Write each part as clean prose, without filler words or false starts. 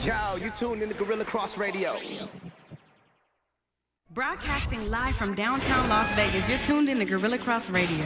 Yo, you tuned in to Guerilla Cross Radio. Broadcasting live from downtown Las Vegas, you're tuned in to Guerilla Cross Radio.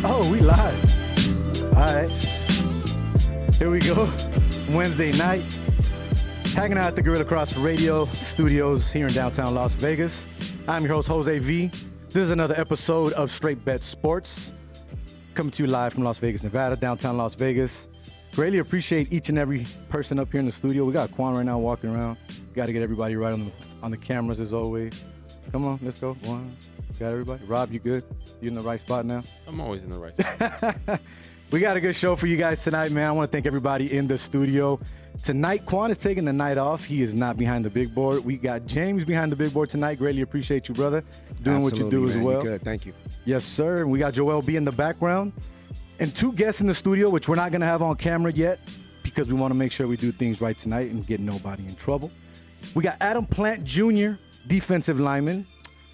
Oh, we live. All right. Here we go. Wednesday night. Hanging out at the Guerilla Cross Radio studios here in downtown Las Vegas. I'm your host, Jose V. This is another episode of Straight Bet Sports. Coming to you live from Las Vegas, Nevada, downtown Las Vegas. Greatly appreciate each and every person up here in the studio. We got Quan right now walking around. Got to get everybody right on the cameras as always. Come on, let's go. One. Got everybody? Rob, you good? You in the right spot now? I'm always in the right spot. We got a good show for you guys tonight, man. I want to thank everybody in the studio. Tonight, Quan is taking the night off. He is not behind the big board. We got James behind the big board tonight. Greatly appreciate you, brother. Doing Absolutely, what you do man. as well. You're good. Thank you. Yes, sir. And we got Joel B in the background. And two guests in the studio, which we're not going to have on camera yet because we want to make sure we do things right tonight and get nobody in trouble. We got Adam Plant Jr., defensive lineman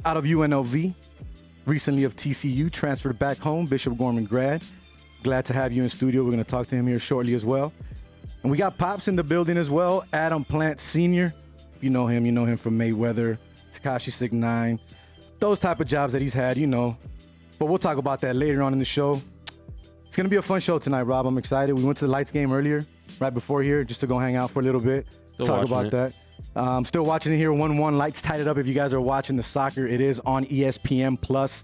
out of UNLV. Recently of TCU, transferred back home, Bishop Gorman Grad. Glad to have you in studio. We're going to talk to him here shortly as well. And we got Pops in the building as well, Adam Plant Sr. You know him from Mayweather, Tekashi69, those type of jobs that he's had, you know. But we'll talk about that later on in the show. It's going to be a fun show tonight, Rob. I'm excited. We went to the Lights game earlier, right before here, just to go hang out for a little bit. Still talk about it. that. I'm still watching it here, 1-1. Lights tied it up. If you guys are watching the soccer, it is on ESPN+.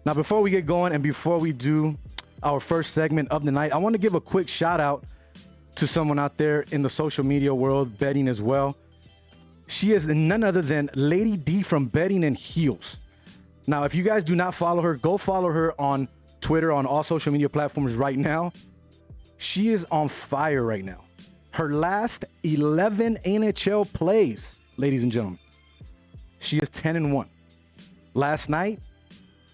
Now, before we get going and before we do our first segment of the night, I want to give a quick shout out to someone out there in the social media world, betting as well. She is none other than Lady D from Betting and Heels. Now, if you guys do not follow her, go follow her on Twitter, on all social media platforms right now. She is on fire right now. Her last 11 NHL plays, ladies and gentlemen, she is 10-1. Last night,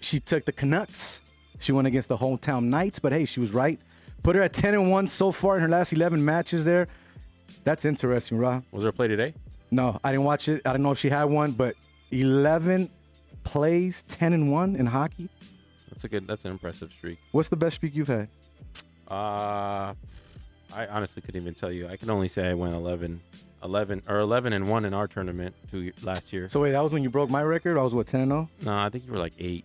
she took the Canucks. She went against the hometown Knights, but hey, she was right. Put her at 10-1 so far in her last 11 matches there. That's interesting, Rob. Was there a play today? No, I didn't watch it. I don't know if she had one, but 11 plays, 10-1 in hockey. That's an impressive streak. What's the best streak you've had? I honestly couldn't even tell you. I can only say I went 11 and 1 in our tournament last year. So wait, that was when you broke my record? I was what, 10-0? No, I think you were like 8.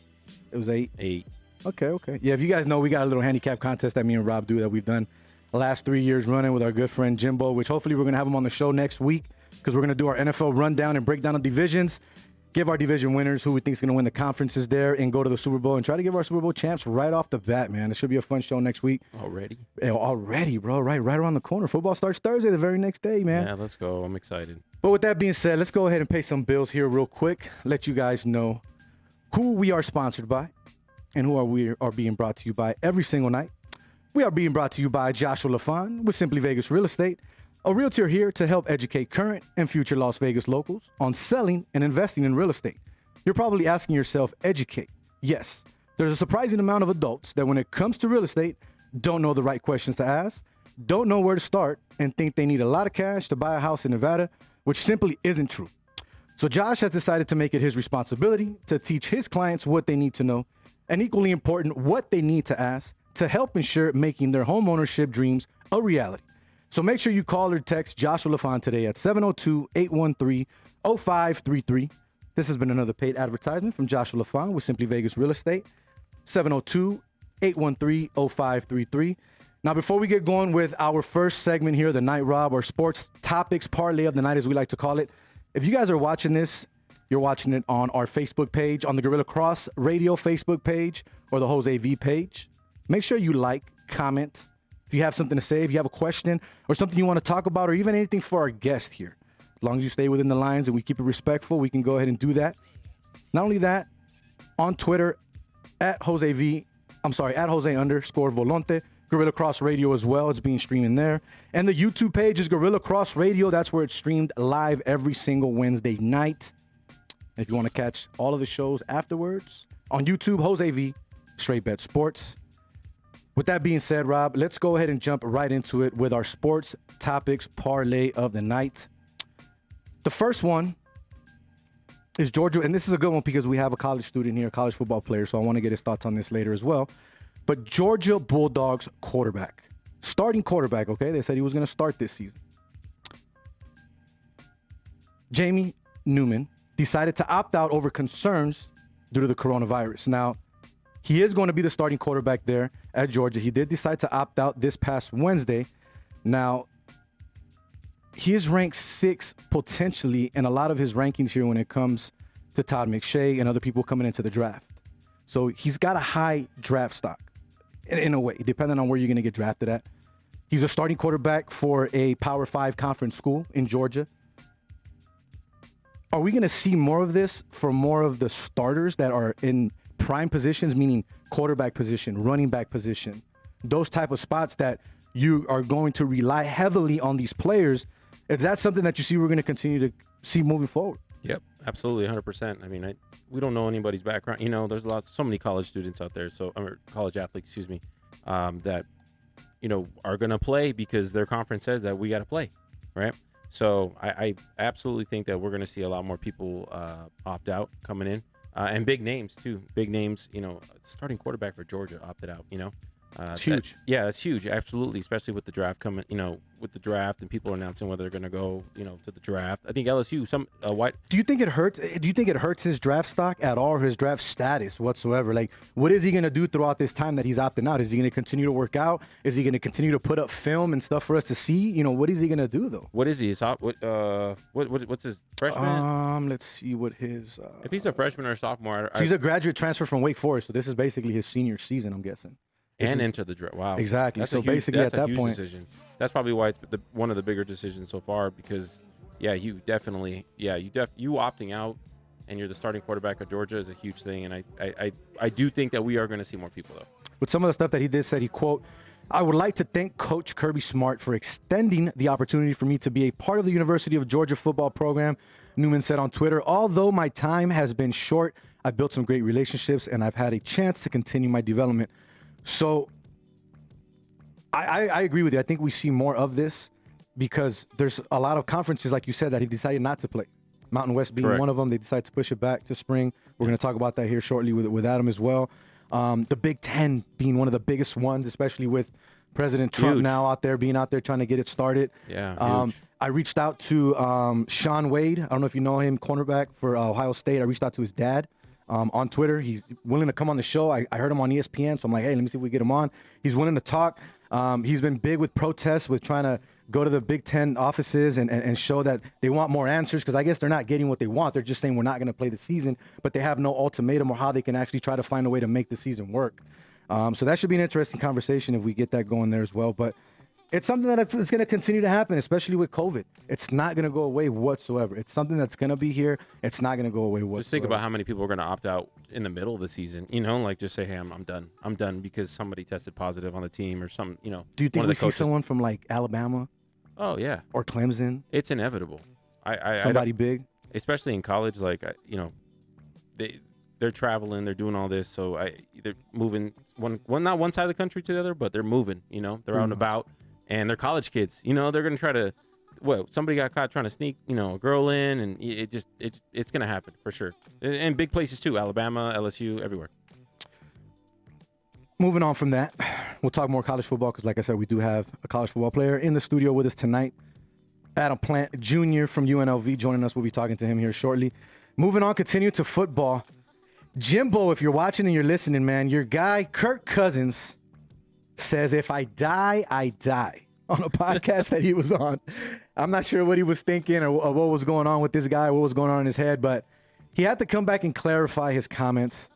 It was 8? 8. Okay. Yeah, if you guys know, we got a little handicap contest that me and Rob do that we've done the last 3 years running with our good friend Jimbo, which hopefully we're going to have him on the show next week because we're going to do our NFL rundown and break down the divisions, give our division winners who we think is going to win the conferences there and go to the Super Bowl and try to give our Super Bowl champs right off the bat, man. It should be a fun show next week. Already? Yeah, already, bro. Right around the corner. Football starts Thursday, the very next day, man. Yeah, let's go. I'm excited. But with that being said, let's go ahead and pay some bills here real quick. Let you guys know who we are sponsored by and who we are being brought to you by every single night. We are being brought to you by Joshua Lafond with Simply Vegas Real Estate, a realtor here to help educate current and future Las Vegas locals on selling and investing in real estate. You're probably asking yourself, educate. Yes, there's a surprising amount of adults that when it comes to real estate, don't know the right questions to ask, don't know where to start, and think they need a lot of cash to buy a house in Nevada, which simply isn't true. So Josh has decided to make it his responsibility to teach his clients what they need to know, and equally important, what they need to ask to help ensure making their home ownership dreams a reality. So make sure you call or text Joshua Lafond today at 702-813-0533. This has been another paid advertisement from Joshua Lafond with Simply Vegas Real Estate, 702-813-0533. Now, before we get going with our first segment here, the Night Rob, or Sports Topics Parlay of the Night, as we like to call it, if you guys are watching this, you're watching it on our Facebook page, on the Guerilla Cross Radio Facebook page, or the Jose V page. Make sure you like, comment. If you have something to say, if you have a question, or something you want to talk about, or even anything for our guest here, As long as you stay within the lines and we keep it respectful, we can go ahead and do that. Not only that, on Twitter, at Jose_Volonte, Guerilla Cross Radio as well. It's being streamed in there. And the YouTube page is Guerilla Cross Radio. That's where it's streamed live every single Wednesday night. And if you want to catch all of the shows afterwards, on YouTube, Jose V, Straight Bet Sports. With that being said, Rob, let's go ahead and jump right into it with our sports topics parlay of the night. The first one is Georgia, and this is a good one because we have a college student here, a college football player, so I want to get his thoughts on this later as well. But Georgia Bulldogs quarterback, starting quarterback, okay? They said he was going to start this season. Jamie Newman decided to opt out over concerns due to the coronavirus. Now, he is going to be the starting quarterback there at Georgia. He did decide to opt out this past Wednesday. Now, he is ranked 6 potentially in a lot of his rankings here when it comes to Todd McShay and other people coming into the draft. So he's got a high draft stock in a way, depending on where you're going to get drafted at. He's a starting quarterback for a Power 5 conference school in Georgia. Are we going to see more of this for more of the starters that are in prime positions, meaning quarterback position, running back position, those type of spots that you are going to rely heavily on these players? Is that something that you see we're going to continue to see moving forward? Yep, absolutely, 100%. I mean, we don't know anybody's background. You know, there's so many college students out there, or college athletes, excuse me, that, you know, are going to play because their conference says that we got to play, right? So I absolutely think that we're going to see a lot more people opt out coming in, and big names too. Big names, you know, starting quarterback for Georgia opted out, you know. It's huge. That's huge. Absolutely. Especially with the draft coming, you know, with the draft and people announcing whether they're going to go, you know, to the draft. I think LSU, Do you think it hurts? Do you think it hurts his draft stock at all, or his draft status whatsoever? Like, what is he going to do throughout this time that he's opting out? Is he going to continue to work out? Is he going to continue to put up film and stuff for us to see? You know, what is he going to do though? What is he? What's his freshman? Let's see what his. If he's a freshman or a sophomore, he's a graduate transfer from Wake Forest, so this is basically his senior season, I'm guessing. Into the draft. Wow. Exactly. That's so basically at that point, decision. That's probably why it's one of the bigger decisions so far, because you opting out and you're the starting quarterback of Georgia is a huge thing. And I do think that we are going to see more people though. With some of the stuff that he did, said he, quote, "I would like to thank Coach Kirby Smart for extending the opportunity for me to be a part of the University of Georgia football program," Newman said on Twitter. "Although my time has been short, I've built some great relationships and I've had a chance to continue my development." So I agree with you. I think we see more of this because there's a lot of conferences, like you said, that he decided not to play. Mountain West being one of them. They decided to push it back to spring. We're going to talk about that here shortly with Adam as well. The Big Ten being one of the biggest ones, especially with President Trump now being out there trying to get it started. Yeah. I reached out to Sean Wade. I don't know if you know him, cornerback for Ohio State. I reached out to his dad. On Twitter. He's willing to come on the show. I heard him on ESPN, so I'm like, hey, let me see if we get him on. He's willing to talk. He's been big with protests, with trying to go to the Big Ten offices and show that they want more answers, because I guess they're not getting what they want. They're just saying we're not going to play the season, but they have no ultimatum or how they can actually try to find a way to make the season work. So that should be an interesting conversation if we get that going there as well. But it's something that it's going to continue to happen, especially with COVID. It's not going to go away whatsoever. It's something that's going to be here. It's not going to go away whatsoever. Just think about how many people are going to opt out in the middle of the season. You know, like just say, hey, I'm done. I'm done because somebody tested positive on the team or some, you know. Do you think we see someone from like Alabama? Oh, yeah. Or Clemson? It's inevitable. Somebody big? Especially in college, like, you know, they're traveling, they're doing all this. So they're moving not one side of the country to the other, but they're moving, you know, they're out and about. And they're college kids, you know, they're going to try to, somebody got caught trying to sneak, you know, a girl in, and it's going to happen for sure. And big places too, Alabama, LSU, everywhere. Moving on from that, we'll talk more college football because, like I said, we do have a college football player in the studio with us tonight. Adam Plant Jr. from UNLV joining us. We'll be talking to him here shortly. Moving on, continue to football. Jimbo, if you're watching and you're listening, man, your guy, Kirk Cousins, says, if I die, I die, on a podcast that he was on. I'm not sure what he was thinking or what was going on with this guy, what was going on in his head, but he had to come back and clarify his comments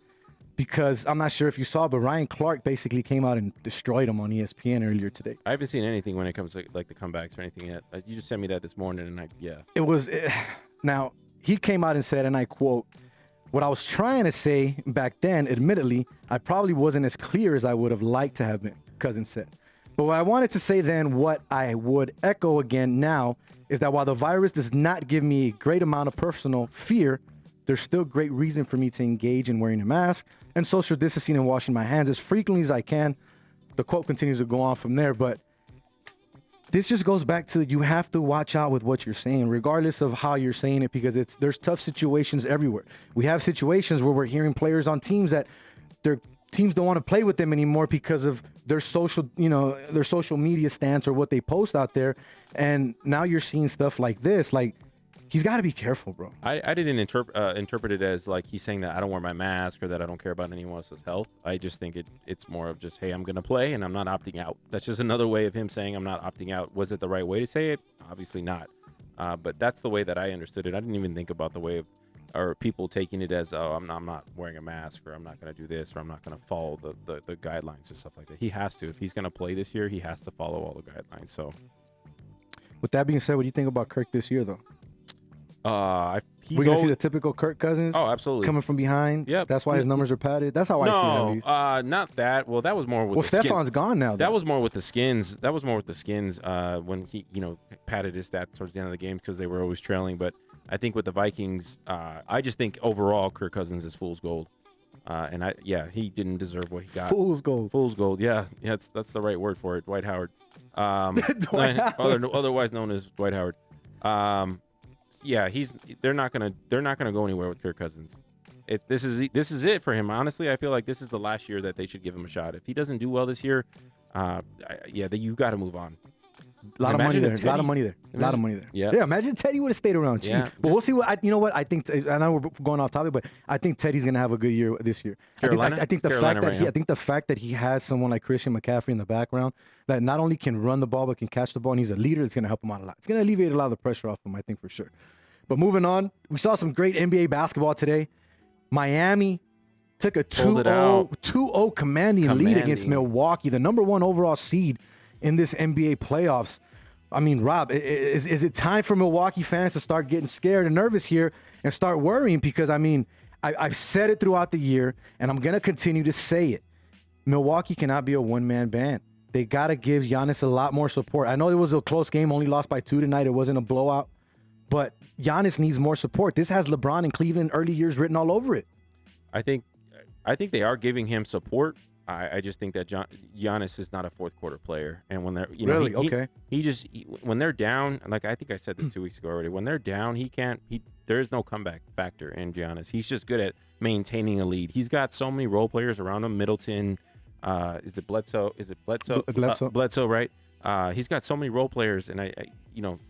because I'm not sure if you saw, but Ryan Clark basically came out and destroyed him on ESPN earlier today. I haven't seen anything when it comes to like the comebacks or anything yet. You just sent me that this morning, and It was now he came out and said, and I quote, "What I was trying to say back then, admittedly, I probably wasn't as clear as I would have liked to have been," Cousins said. But what I wanted to say then, what I would echo again now, is that while the virus does not give me a great amount of personal fear, there's still great reason for me to engage in wearing a mask and social distancing and washing my hands as frequently as I can. The quote continues to go on from there, but this just goes back to you have to watch out with what you're saying, regardless of how you're saying it, because there's tough situations everywhere. We have situations where we're hearing players on teams that their teams don't want to play with them anymore because of their social media stance or what they post out there. And now you're seeing stuff like this. Like, he's got to be careful, bro. I didn't interpret it as like he's saying that I don't wear my mask or that I don't care about anyone else's health. I just think it's more of just, hey, I'm going to play and I'm not opting out. That's just another way of him saying I'm not opting out. Was it the right way to say it? Obviously not. But that's the way that I understood it. I didn't even think about the way of or people taking it as, oh, I'm not wearing a mask, or I'm not going to do this, or I'm not going to follow the guidelines and stuff like that. He has to. If he's going to play this year, he has to follow all the guidelines. So, with that being said, what do you think about Kirk this year, though? We're going to see the typical Kirk Cousins? Oh, absolutely. Coming from behind? Yep. That's why his numbers are padded? That's how I see it. No, not that. Well, that was more with the Stefan's gone now, though. That was more with the Skins. When he, padded his stats towards the end of the game because they were always trailing. But I think with the Vikings, I just think overall Kirk Cousins is fool's gold. He didn't deserve what he got. Fool's gold. Fool's gold. Yeah, that's the right word for it. Dwight Howard. Otherwise known as Dwight Howard. They're not gonna go anywhere with Kirk Cousins. This is it for him. Honestly, I feel like this is the last year that they should give him a shot. If he doesn't do well this year, you got to move on. A lot of money there. Yeah. Yeah. Imagine Teddy would have stayed around. Yeah. But we'll see what I think. I know we're going off topic, but I think Teddy's gonna have a good year this year. Carolina? I think the fact that he has someone like Christian McCaffrey in the background that not only can run the ball but can catch the ball, and he's a leader, it's gonna help him out a lot. It's gonna alleviate a lot of the pressure off him, I think, for sure. But moving on, we saw some great NBA basketball today. Miami took a 2-0 commanding lead against Milwaukee, the number 1 overall seed in this NBA playoffs. I mean, Rob, is it time for Milwaukee fans to start getting scared and nervous here and start worrying? Because, I mean, I've said it throughout the year, and I'm going to continue to say it. Milwaukee cannot be a one-man band. They got to give Giannis a lot more support. I know it was a close game, only lost by 2 tonight. It wasn't a blowout. But Giannis needs more support. This has LeBron and Cleveland early years written all over it. I think they are giving him support. I just think that Giannis is not a fourth quarter player, and when they're when they're down, like I think I said this 2 weeks ago already. When they're down, there is no comeback factor in Giannis. He's just good at maintaining a lead. He's got so many role players around him. Middleton, is it Bledsoe? Bledsoe, right? He's got so many role players, and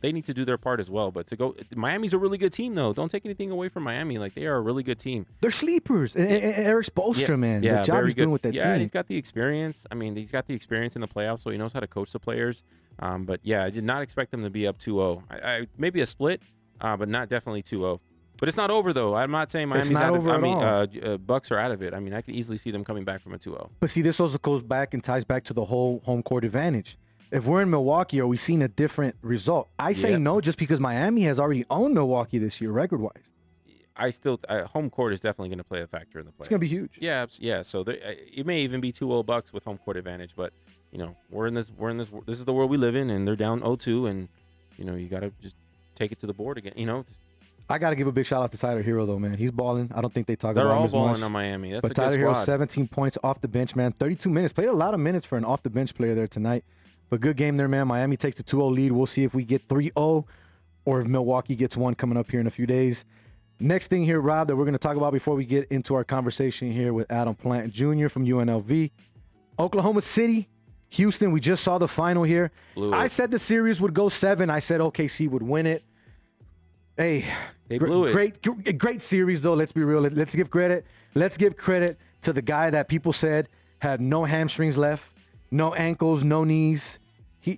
they need to do their part as well. But Miami's a really good team, though. Don't take anything away from Miami. Like, they are a really good team. They're sleepers. And Eric Spoelstra, man. The job he's doing with that team. Yeah, he's got the experience. I mean, he's got the experience in the playoffs, so he knows how to coach the players. But yeah, I did not expect them to be up 2-0. Maybe a split, but not definitely 2-0. But it's not over, though. I'm not saying Miami's out of it. Bucks are out of it. I mean, I could easily see them coming back from a 2-0. But see, this also goes back and ties back to the whole home court advantage. If we're in Milwaukee, are we seeing a different result? I say no, just because Miami has already owned Milwaukee this year, record-wise. Home court is definitely going to play a factor in the playoffs. It's going to be huge. Yeah. So it may even be 2-0 Bucks with home court advantage, but this is the world we live in, and they're down 0-2, and you got to just take it to the board again. I got to give a big shout out to Tyler Hero, though, man. He's balling. I don't think they talk about him as much. They're all balling on Miami. That's a good squad. But Tyler Hero, 17 points off the bench, man. 32 minutes. Played a lot of minutes for an off-the-bench player there tonight. But good game there, man. Miami takes the 2-0 lead. We'll see if we get 3-0 or if Milwaukee gets one coming up here in a few days. Next thing here, Rob, that we're going to talk about before we get into our conversation here with Adam Plant Jr. from UNLV. Oklahoma City, Houston, we just saw the final here. I said the series would go 7. I said OKC would win it. Hey, they blew it. Great series, though. Let's be real. Let's give credit. Let's give credit to the guy that people said had no hamstrings left. No ankles, no knees.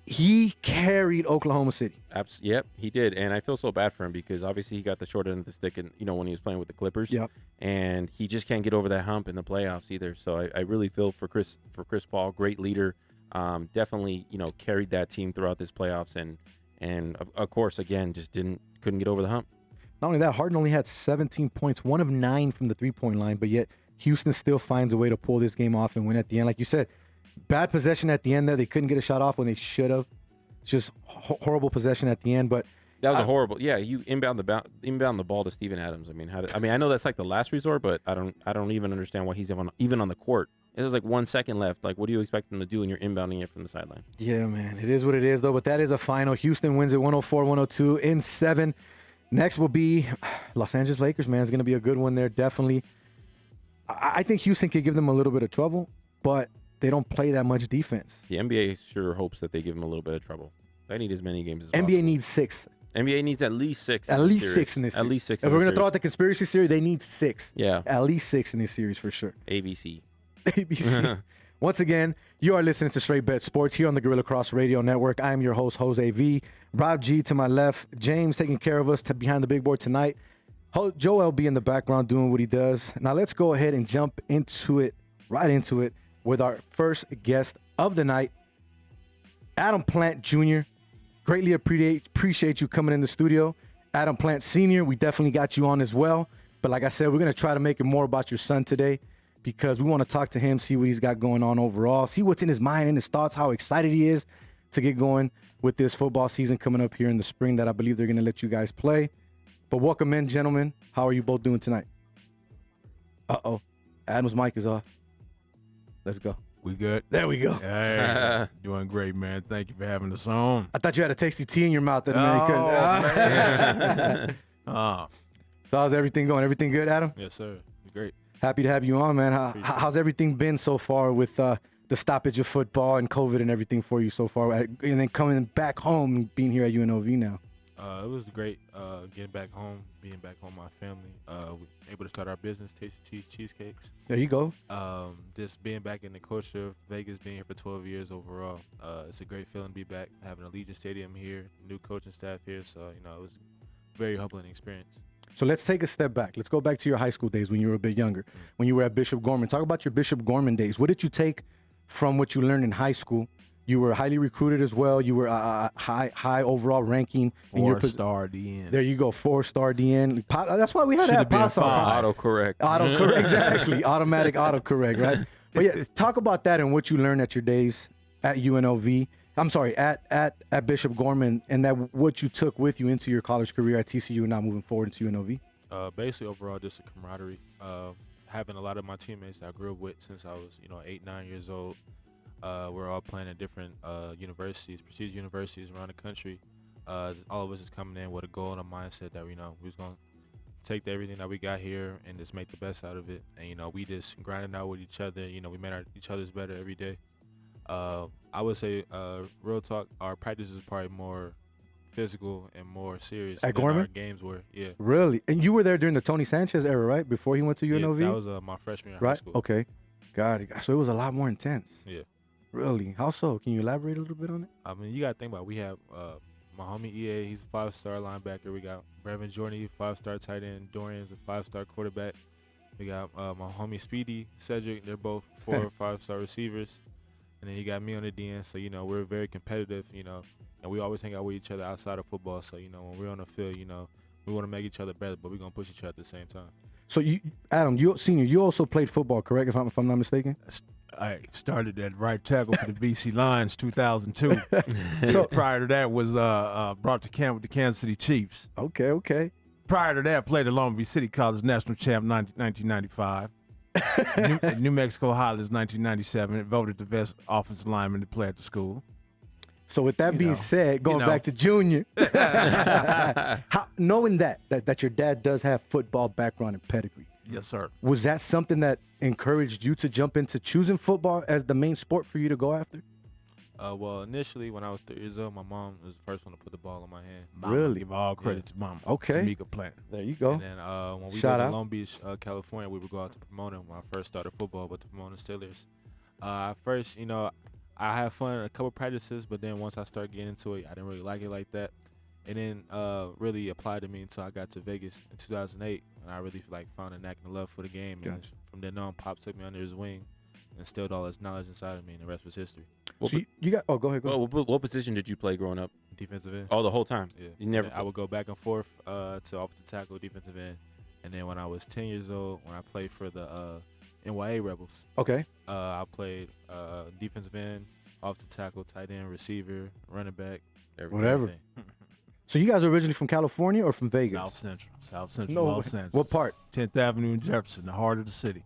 He carried Oklahoma City. Yep, he did, and I feel so bad for him because obviously he got the short end of the stick, and when he was playing with the Clippers. Yep. And he just can't get over that hump in the playoffs either. So I really feel for Chris Paul, great leader, definitely carried that team throughout this playoffs, and of course again just couldn't get over the hump. Not only that, Harden only had 17 points, 1 of 9 from the 3-point line, but yet Houston still finds a way to pull this game off and win at the end. Like you said, bad possession at the end there. They couldn't get a shot off when they should have. It's just horrible possession at the end, but that was a horrible. Yeah, you inbound the ball to Steven Adams. I know that's like the last resort, but I don't even understand why he's even on the court. There's like 1 second left. Like, what do you expect him to do when you're inbounding it from the sideline? Yeah, man, it is what it is though. But that is a final. Houston wins it 104-102 in 7. Next will be Los Angeles Lakers, man. It's going to be a good one there, definitely. I think Houston could give them a little bit of trouble, but they don't play that much defense. The NBA sure hopes that they give them a little bit of trouble. They need as many games as possible. NBA needs 6. NBA needs at least 6. At least 6 in this series. At least 6. If we're going to throw out the conspiracy theory, they need 6. Yeah. At least 6 in this series for sure. ABC. ABC. Once again, you are listening to Straight Bet Sports here on the Guerilla Cross Radio Network. I am your host, Jose V. Rob G to my left. James taking care of us behind the big board tonight. Joel B in the background doing what he does. Now let's go ahead and jump right into it, with our first guest of the night, Adam Plant Jr. Greatly appreciate you coming in the studio. Adam Plant Sr., we definitely got you on as well. But like I said, we're going to try to make it more about your son today, because we want to talk to him, see what he's got going on overall, see what's in his mind and his thoughts, how excited he is to get going with this football season coming up here in the spring that I believe they're going to let you guys play. But welcome in, gentlemen. How are you both doing tonight? Uh-oh. Adam's mic is off. Let's go. We good? There we go. Hey, doing great, man. Thank you for having us on. I thought you had a tasty tea in your mouth that man. So how's everything going? Everything good, Adam? Yes, sir. Great. Happy to have you on, man. How's everything been so far with the stoppage of football and COVID and everything for you so far, and then coming back home and being here at UNLV now? It was great getting back home, being back home with my family. Able to start our business, Tasty Cheesecakes. There you go. Just being back in the culture of Vegas, being here for 12 years overall. It's a great feeling to be back, having Allegiant Stadium here, new coaching staff here. So, it was a very humbling experience. So let's take a step back. Let's go back to your high school days when you were a bit younger, when you were at Bishop Gorman. Talk about your Bishop Gorman days. What did you take from what you learned in high school? You were highly recruited as well. You were high overall ranking. In your Four-star DN. There you go, 4-star DN. That's why we had to have pops on. Autocorrect. Autocorrect, exactly. Automatic autocorrect, right? But yeah, talk about that and what you learned at your days at UNLV. I'm sorry, at Bishop Gorman, and that what you took with you into your college career at TCU and now moving forward into UNLV. Basically, overall, just a camaraderie. Having a lot of my teammates that I grew up with since I was, 8, 9 years old. We're all playing at different universities, prestigious universities around the country. All of us is coming in with a goal and a mindset that we was going to take everything that we got here and just make the best out of it. And, we just grinding out with each other. We made each other's better every day. I would say, real talk, our practice is probably more physical and more serious at than Gorman? our games were. Yeah. Really? And you were there during the Tony Sanchez era, right? Before he went to UNLV? Yeah, that was my freshman year in high school. Okay. Got it. So it was a lot more intense. Yeah. Really? How so? Can you elaborate a little bit on it? I mean, you got to think about it. We have my homie EA, he's a 5-star linebacker. We got Brevin Jordan, 5-star tight end. Dorian's a 5-star quarterback. We got my homie Speedy, Cedric. They're both 4 or 5-star receivers. And then you got me on the DN. So, we're very competitive, and we always hang out with each other outside of football. So, when we're on the field, we want to make each other better, but we're going to push each other at the same time. So, Adam, you also played football, correct, if I'm not mistaken? I started at right tackle for the BC Lions 2002. So prior to that was brought to camp with the Kansas City Chiefs. Okay. Prior to that, played at Long Beach City College, national champ 1995. New Mexico Highlands 1997. Voted the best offensive lineman to play at the school. So with that being said, going back to junior, knowing that your dad does have football background and pedigree. Yes, sir. Was that something that encouraged you to jump into choosing football as the main sport for you to go after? Well, initially when I was 3 years old, my mom was the first one to put the ball in my hand. Mama, really? Give all credit to Mama. Okay. Tamika Plant. There you go. And then when we lived in Long Beach, California, we would go out to Pomona when I first started football with the Pomona Steelers. First, I I had fun at a couple practices, but then once I started getting into it, I didn't really like it like that. And then really applied to me until I got to Vegas in 2008, and I really found a knack and a love for the game. Gotcha. And from then on, Pop took me under his wing, and instilled all his knowledge inside of me, and the rest was history. So you got. Oh, go ahead. Well, what position did you play growing up? Defensive end. Oh, the whole time. Yeah. You never. Yeah, I would go back and forth to offensive tackle, defensive end, and then when I was 10 years old, when I played for the NYA Rebels, Okay. I played defensive end, offensive tackle, tight end, receiver, running back, Whatever. everything. So you guys are originally from California or from Vegas? South Central No. Los Angeles. What part? 10th Avenue in Jefferson, the heart of the city.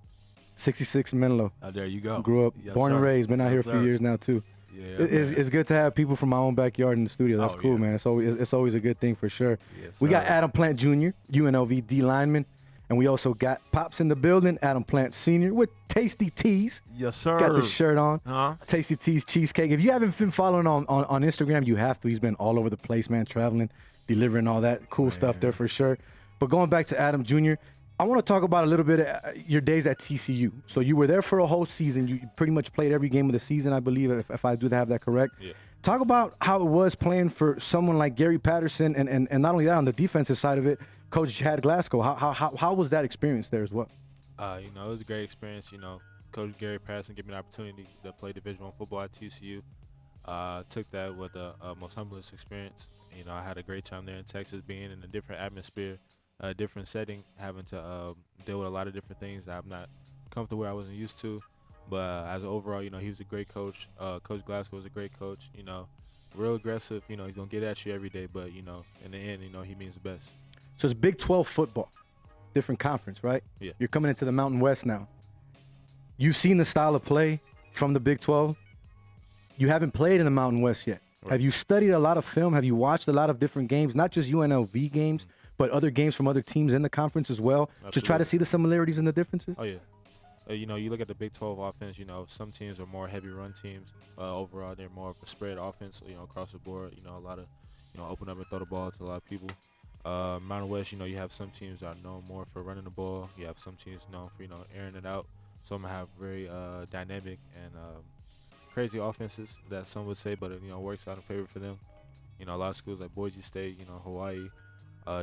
66 Menlo. There you go. Grew up, Yes, born and sir. raised. Been out here Yes, a few sir. years now too. Yeah, It's good to have people from my own backyard in the studio. That's Oh, cool, yeah. man. It's always a good thing for sure. Yes, We got sir. Adam Plant Jr., UNLV D-Lineman, and we also got Pops in the building, Adam Plant Sr. with Tasty Teas. Yes, sir. Got the shirt on. Huh? Tasty Teas Cheesecake. If you haven't been following on Instagram, you have to. He's been all over the place, man, traveling, delivering all that cool stuff there for sure. But going back to Adam Jr., I want to talk about a little bit of your days at TCU. So you were there for a whole season. You pretty much played every game of the season, I believe, if I do have that correct. Yeah. Talk about how it was playing for someone like Gary Patterson, and not only that, on the defensive side of it, Coach Chad Glasgow. How was that experience there as well? It was a great experience. Coach Gary Patterson gave me the opportunity to play Division I football at TCU. Took that with the most humblest experience. I had a great time there in Texas, being in a different atmosphere, a different setting, having to deal with a lot of different things that I'm not comfortable where I wasn't used to. But as an overall, he was a great coach. Coach Glasgow was a great coach. Real aggressive. He's gonna get at you every day, but in the end, he means the best. So it's Big 12 football, different conference, right? Yeah. You're coming into the Mountain West now. You've seen the style of play from the Big 12. You haven't played in the Mountain West yet. Right. Have you studied a lot of film? Have you watched a lot of different games, not just UNLV games, but other games from other teams in the conference as well, to try to Absolutely. see the similarities and the differences? Oh yeah. You look at the Big 12 offense. Some teams are more heavy run teams. Overall, they're more of a spread offense. Across the board. A lot of, open up and throw the ball to a lot of people. Mountain West, you have some teams that are known more for running the ball. You have some teams known for airing it out. Some have very dynamic and crazy offenses that some would say, but it works out in favor for them. A lot of schools like Boise State, Hawaii.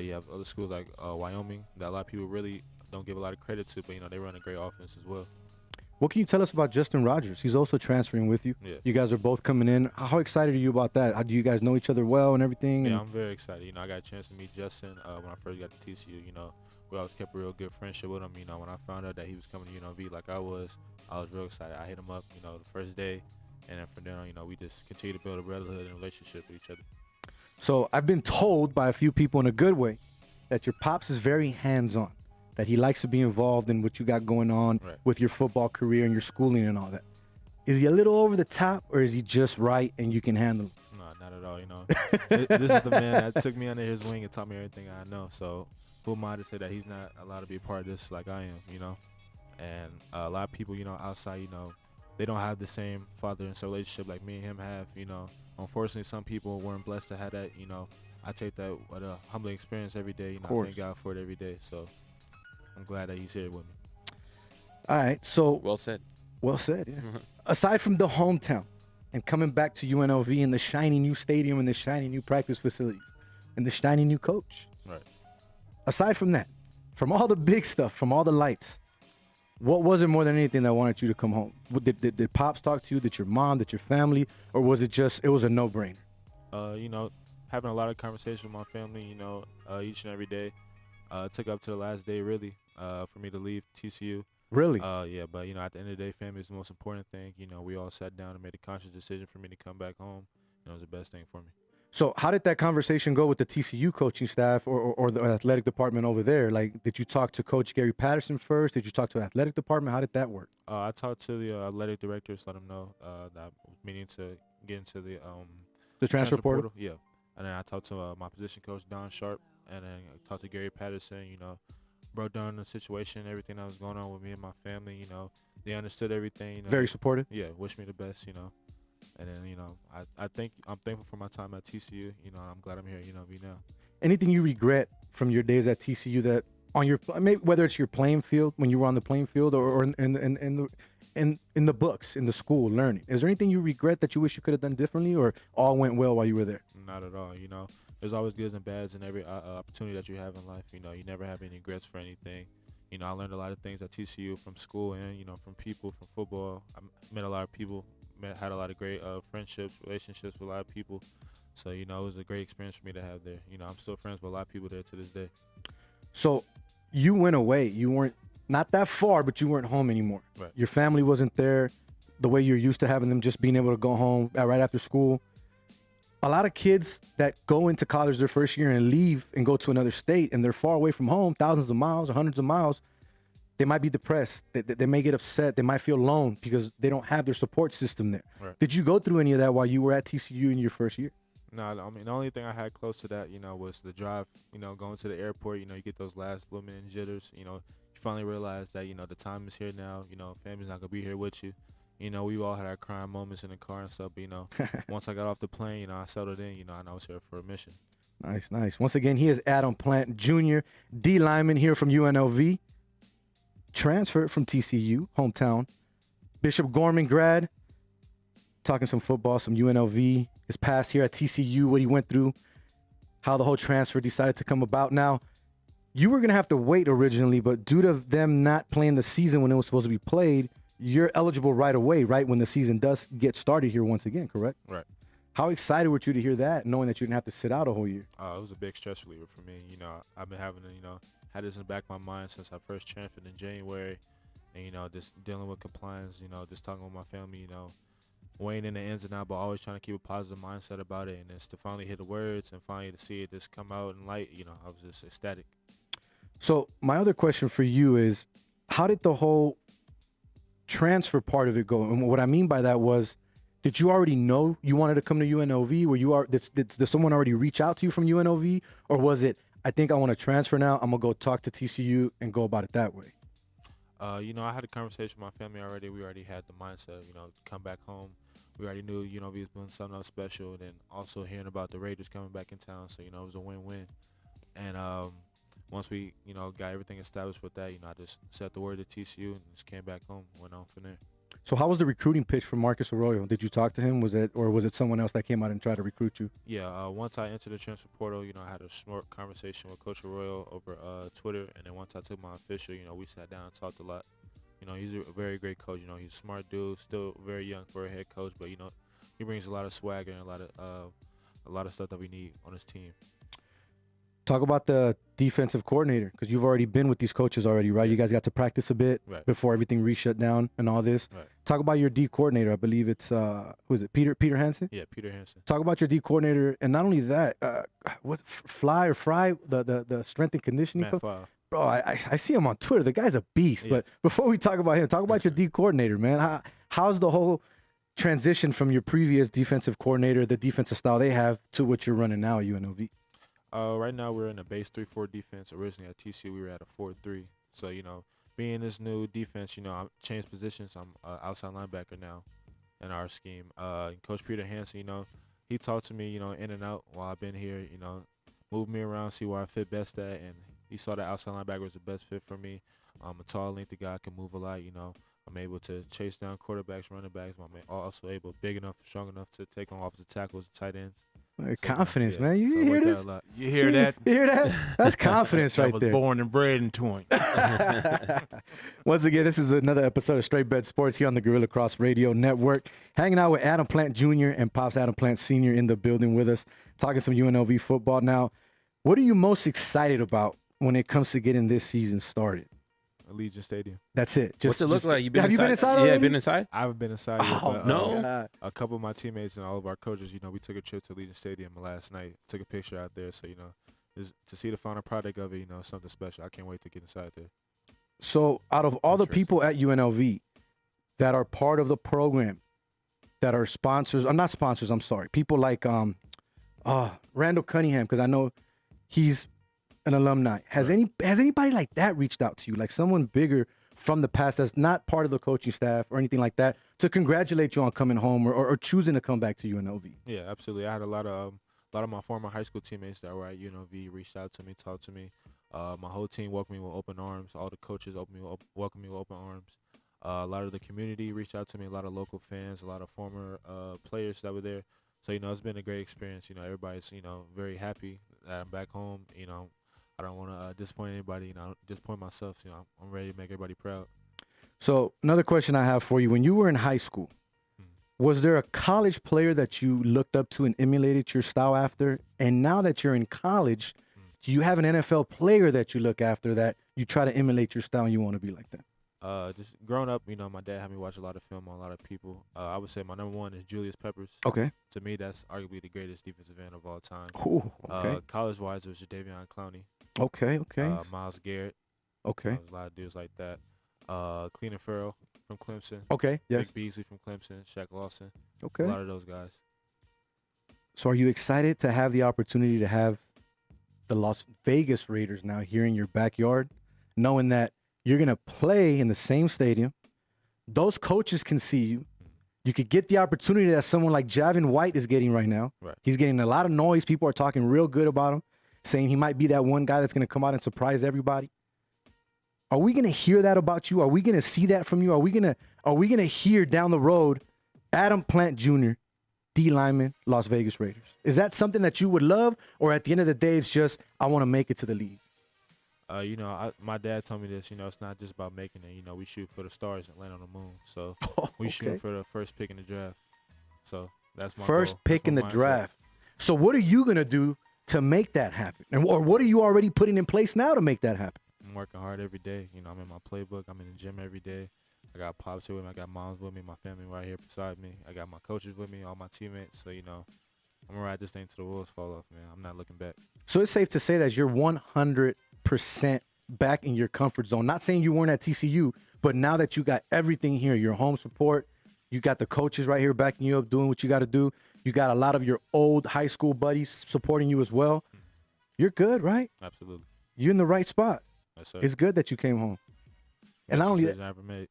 You have other schools like Wyoming that a lot of people really don't give a lot of credit to, but they run a great offense as well. What can you tell us about Justin Rogers? He's also transferring with you. Yeah. You guys are both coming in. How excited are you about that? How do you guys know each other well and everything? Yeah, And I'm very excited. I got a chance to meet Justin when I first got to TCU. We always kept a real good friendship with him. When I found out that he was coming to UNLV like I was real excited. I hit him up, the first day, and then from then on, we just continue to build a brotherhood and relationship with each other. So I've been told by a few people in a good way that your pops is very hands-on, that he likes to be involved in what you got going on Right. with your football career and your schooling and all that. Is he a little over the top, or is he just right and you can handle him? No, not at all. This is the man that took me under his wing and taught me everything I know. So who am I to say that he's not allowed to be a part of this like I am, And a lot of people, outside, they don't have the same father and son relationship like me and him have, Unfortunately, some people weren't blessed to have that, I take that with a humbling experience every day. I course. thank God for it every day. So I'm glad that he's here with me. All right, so Well said. well said. Yeah. Aside from the hometown and coming back to UNLV and the shiny new stadium and the shiny new practice facilities and the shiny new coach, Right. aside from that, from all the big stuff, from all the lights, what was it more than anything that wanted you to come home? Did Pops talk to you? Did your mom? Did your family? Or was it just, it was a no-brainer? Having a lot of conversations with my family, each and every day. Took up to the last day, really, for me to leave TCU. Really? Yeah, but, at the end of the day, family is the most important thing. We all sat down and made a conscious decision for me to come back home. It was the best thing for me. So how did that conversation go with the TCU coaching staff or the athletic department over there? Like, did you talk to Coach Gary Patterson first? Did you talk to the athletic department? How did that work? I talked to the athletic directors, let them know that I was meaning to get into The transfer portal? Yeah. And then I talked to my position coach, Don Sharp, and then I talked to Gary Patterson, broke down the situation, everything that was going on with me and my family, they understood everything. Very supportive? Yeah, wish me the best, And then, I think I'm thankful for my time at TCU. I'm glad I'm here at UNLV now. Anything you regret from your days at TCU that on your, maybe whether it's your playing field, when you were on the playing field or in in the books, in the school, learning. Is there anything you regret that you wish you could have done differently, or all went well while you were there? Not at all. There's always goods and bads in every opportunity that you have in life. You never have any regrets for anything. I learned a lot of things at TCU from school and, from people, from football. I met a lot of people, had a lot of great friendships, relationships with a lot of people. So, it was a great experience for me to have there. I'm still friends with a lot of people there to this day. So you went away. You weren't, not that far, but you weren't home anymore. Right. Your family wasn't there the way you're used to having them, just being able to go home right after school. A lot of kids that go into college their first year and leave and go to another state and they're far away from home, thousands of miles or hundreds of miles, they might be depressed. They may get upset. They might feel alone because they don't have their support system there. Right. Did you go through any of that while you were at TCU in your first year? No, the only thing I had close to that, was the drive, going to the airport, you get those last little minute jitters, you finally realize that, the time is here now, family's not going to be here with you. We all had our crying moments in the car and stuff, but, once I got off the plane, I settled in, and I was here for a mission. Nice. Once again, he is Adam Plant Jr., D-Lineman here from UNLV, transferred from TCU, hometown. Bishop Gorman grad, talking some football, some UNLV, his past here at TCU, what he went through, how the whole transfer decided to come about. Now, you were going to have to wait originally, but due to them not playing the season when it was supposed to be played, you're eligible right away, right, when the season does get started here once again, correct? Right. How excited were you to hear that, knowing that you didn't have to sit out a whole year? It was a big stress reliever for me. I've been having to, had this in the back of my mind since I first transferred in January. And, just dealing with compliance, just talking with my family, weighing in the ins and outs, but always trying to keep a positive mindset about it. And it's to finally hear the words and finally to see it just come out in light, I was just ecstatic. So my other question for you is, how did the whole transfer part of it go? And what I mean by that was, did you already know you wanted to come to UNLV? Did someone already reach out to you from UNLV? Or was it, I think I want to transfer now, I'm going to go talk to TCU and go about it that way? I had a conversation with my family already. We already had the mindset, to come back home. We already knew, we was doing something else special. And also hearing about the Raiders coming back in town. So, it was a win-win. And once we, got everything established with that, I just said the word to TCU and just came back home, went on from there. So how was the recruiting pitch for Marcus Arroyo? Did you talk to him? Was it someone else that came out and tried to recruit you? Yeah, once I entered the transfer portal, I had a short conversation with Coach Arroyo over Twitter, and then once I took my official, we sat down and talked a lot. He's a very great coach. He's a smart dude, still very young for a head coach, but he brings a lot of swagger and a lot of stuff that we need on his team. Talk about the defensive coordinator, because you've already been with these coaches already, right? You guys got to practice a bit before everything re-shut down and all this. Right. Talk about your D coordinator. I believe it's, who is it, Peter Hansen? Yeah, Peter Hansen. Talk about your D coordinator, and not only that, Fry, the strength and conditioning coach? Bro, I see him on Twitter. The guy's a beast. Yeah. But before we talk about him, talk about your D coordinator, man. How's the whole transition from your previous defensive coordinator, the defensive style they have, to what you're running now at UNLV? Right now we're in a base 3-4 defense. Originally at TCU we were at a 4-3. So, being this new defense, I changed positions. I'm outside linebacker now in our scheme. Coach Peter Hansen, he talked to me, in and out while I've been here, moved me around, see where I fit best at, and he saw that outside linebacker was the best fit for me. I'm a tall, lengthy guy, can move a lot, I'm able to chase down quarterbacks, running backs. I'm also big enough, strong enough to take on offensive tackles, tight ends. Confidence, man. You hear this? You hear that? You hear that? That's confidence right there. I was born and bred into him. Once again, this is another episode of Straight Bet Sports here on the Guerilla Cross Radio Network. Hanging out with Adam Plant Jr. and Pops Adam Plant Sr. in the building with us, talking some UNLV football. Now, what are you most excited about when it comes to getting this season started? Allegiant Stadium. That's it. What's it look like? Have you been inside already? Yeah, been inside? I haven't been inside yet, but no. A couple of my teammates and all of our coaches, we took a trip to Allegiant Stadium last night, took a picture out there. So, to see the final product of it, something special. I can't wait to get inside there. So, out of all the people at UNLV that are part of the program, that are sponsors, I'm not sponsors, I'm sorry, people like Randall Cunningham, because I know he's an alumni. Has anybody like that reached out to you, like someone bigger from the past that's not part of the coaching staff or anything like that, to congratulate you on coming home or choosing to come back to UNLV? Yeah, absolutely. I had a lot of my former high school teammates that were at UNLV reached out to me, talked to me. My whole team welcomed me with open arms. All the coaches welcomed me with open arms. A lot of the community reached out to me, a lot of local fans, a lot of former players that were there. So, it's been a great experience. Everybody's, very happy that I'm back home. I don't want to disappoint anybody. Disappoint myself. I'm ready to make everybody proud. So another question I have for you. When you were in high school, was there a college player that you looked up to and emulated your style after? And now that you're in college, do you have an NFL player that you look after that you try to emulate your style and you want to be like that? Just growing up, my dad had me watch a lot of film on a lot of people. I would say my number one is Julius Peppers. Okay. To me, that's arguably the greatest defensive end of all time. Ooh, okay. College-wise, it was Jadeveon Clowney. Okay. Myles Garrett. Okay. There's a lot of dudes like that. Cleveland Farrell from Clemson. Okay, yes. Vic Beasley from Clemson. Shaq Lawson. Okay. A lot of those guys. So are you excited to have the opportunity to have the Las Vegas Raiders now here in your backyard, knowing that you're going to play in the same stadium? Those coaches can see you. You could get the opportunity that someone like Javin White is getting right now. Right. He's getting a lot of noise. People are talking real good about him, saying he might be that one guy that's going to come out and surprise everybody. Are we going to hear that about you? Are we going to see that from you? Are we going to hear down the road Adam Plant Jr., D-Lineman, Las Vegas Raiders? Is that something that you would love, or at the end of the day, it's just, I want to make it to the league? My dad told me this, it's not just about making it. We shoot for the stars and land on the moon. So we shoot for the first pick in the draft. So that's my first goal. pick in the mindset. draft. So what are you going to do to make that happen? Or what are you already putting in place now to make that happen? I'm working hard every day. I'm in my playbook. I'm in the gym every day. I got pops here with me. I got moms with me. My family right here beside me. I got my coaches with me, all my teammates. So, I'm going to ride this thing till the wheels fall off, man. I'm not looking back. So it's safe to say that you're 100% back in your comfort zone. Not saying you weren't at TCU, but now that you got everything here, your home support, you got the coaches right here backing you up, doing what you got to do. You got a lot of your old high school buddies supporting you as well. You're good, right? Absolutely. You're in the right spot. Yes, sir. It's good that you came home. And not only that, I ever made.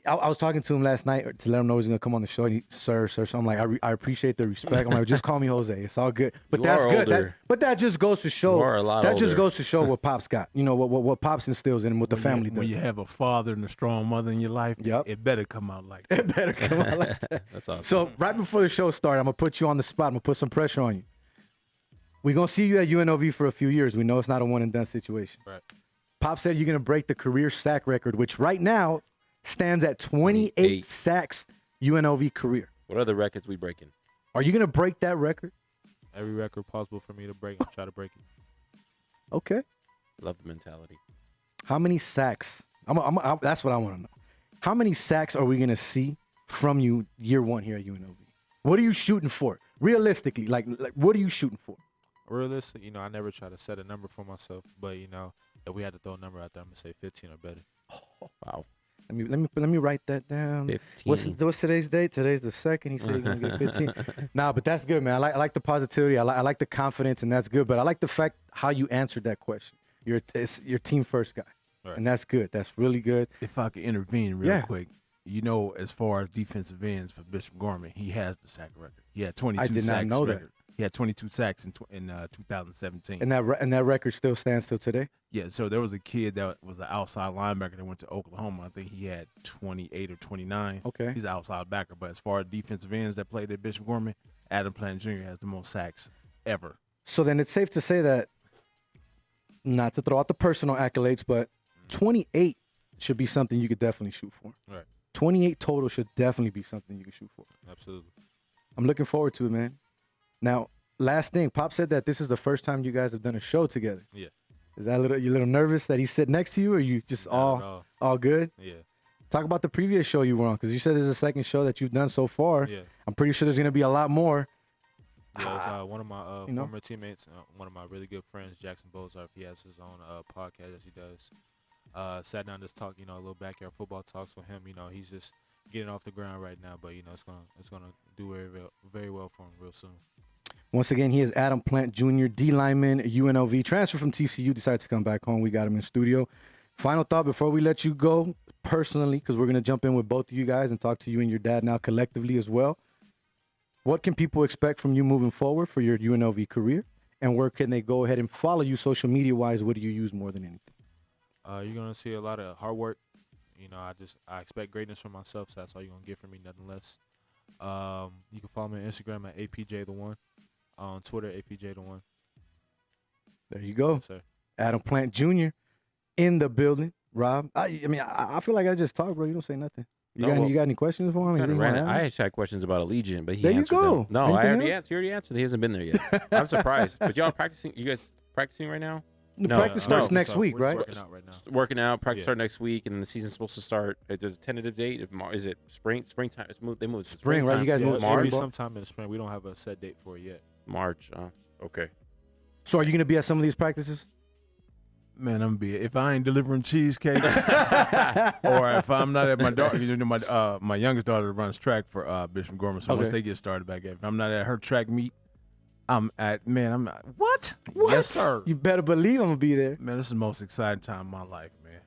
I was talking to him last night to let him know he's going to come on the show. And he, sir. So I'm like, I appreciate the respect. I'm like, just call me Jose. It's all good. But You that's are good. older. But that just goes to show. You are a lot that just older. goes to show what Pops got. What Pops instills in him, what the family does. When you have a father and a strong mother in your life, Yep. it better come out like that. It better come out like that. That's awesome. So right before the show started, I'm going to put you on the spot. I'm going to put some pressure on you. We're going to see you at UNLV for a few years. We know it's not a one-and-done situation. Right. Pop said you're going to break the career sack record, which right now stands at 28 28. sacks UNLV career. What other records we breaking? Are you going to break that record? Every record possible for me to break, I'll try to break it. Okay. Love the mentality. How many sacks? That's what I want to know. How many sacks are we going to see from you year one here at UNLV? What are you shooting for? Realistically, like what are you shooting for? Realistic, I never try to set a number for myself, but if we had to throw a number out there, I'm gonna say 15 or better. Wow. Let me write that down. 15. What's today's date? Today's the 2nd. He said he's gonna get 15. Nah, but that's good, man. I like the positivity. I like the confidence, and that's good. But I like the fact how you answered that question. You're team first guy, Right. and that's good. That's really good. If I could intervene real quick, as far as defensive ends for Bishop Gorman, he has the sack record. He had 22 I sacks. did not know that. record. He had 22 sacks in 2017. And that record still stands till today. Yeah, so there was a kid that was an outside linebacker that went to Oklahoma. I think he had 28 or 29. Okay. He's an outside backer. But as far as defensive ends that played at Bishop Gorman, Adam Plant Jr. has the most sacks ever. So then it's safe to say that, not to throw out the personal accolades, but 28 should be something you could definitely shoot for. Right. 28 total should definitely be something you can shoot for. Absolutely. I'm looking forward to it, man. Now, last thing, Pop said that this is the first time you guys have done a show together. Yeah. Is that you a little nervous that he's sitting next to you, or you just Not at all. all good? Yeah. Talk about the previous show you were on, because you said this is the second show that you've done so far. Yeah. I'm pretty sure there's going to be a lot more. Yeah, it's, one of my you know? former teammates, one of my really good friends, Jackson Bozarth. He has his own podcast as he does. Sat down to talk, a little backyard football talks with him. He's just getting off the ground right now, but it's gonna do very well for him real soon. Once again, he is Adam Plant Jr., D-Lineman, UNLV, transfer from TCU, decided to come back home. We got him in studio. Final thought before we let you go, personally, because we're going to jump in with both of you guys and talk to you and your dad now collectively as well. What can people expect from you moving forward for your UNLV career? And where can they go ahead and follow you social media-wise? What do you use more than anything? You're going to see a lot of hard work, You know, I expect greatness from myself, so that's all you're gonna get from me, nothing less. You can follow me on Instagram at APJ1, on Twitter APJ1. There you go. Yes, sir. Adam Plant Jr. in the building. Rob, I feel like I just talked, bro. You don't say nothing. You got any questions for him? Kinda ran it. I actually had questions about Allegiant, but he There you answered go. them. No, Anything I already else? answered. He already answered. He hasn't been there yet. I'm surprised. But y'all practicing? You guys practicing right now? The No, practice starts no. next week, We're right? just working out right now. Working out. Practice Yeah. start next week, and then the season's supposed to start. There's a tentative date. Is it springtime? They moved to Spring, right? You guys Yeah, moved it to should be March. sometime in the spring. We don't have a set date for it yet. March. Okay. So are you gonna be at some of these practices? Man, I'm gonna be if I ain't delivering cheesecake, or if I'm not at my daughter. You know, my youngest daughter runs track for Bishop Gorman. So once Okay. they get started back if I'm not at her track meet, I'm what? What? Yes, sir. You better believe I'm gonna be there. Man, this is the most exciting time of my life, man.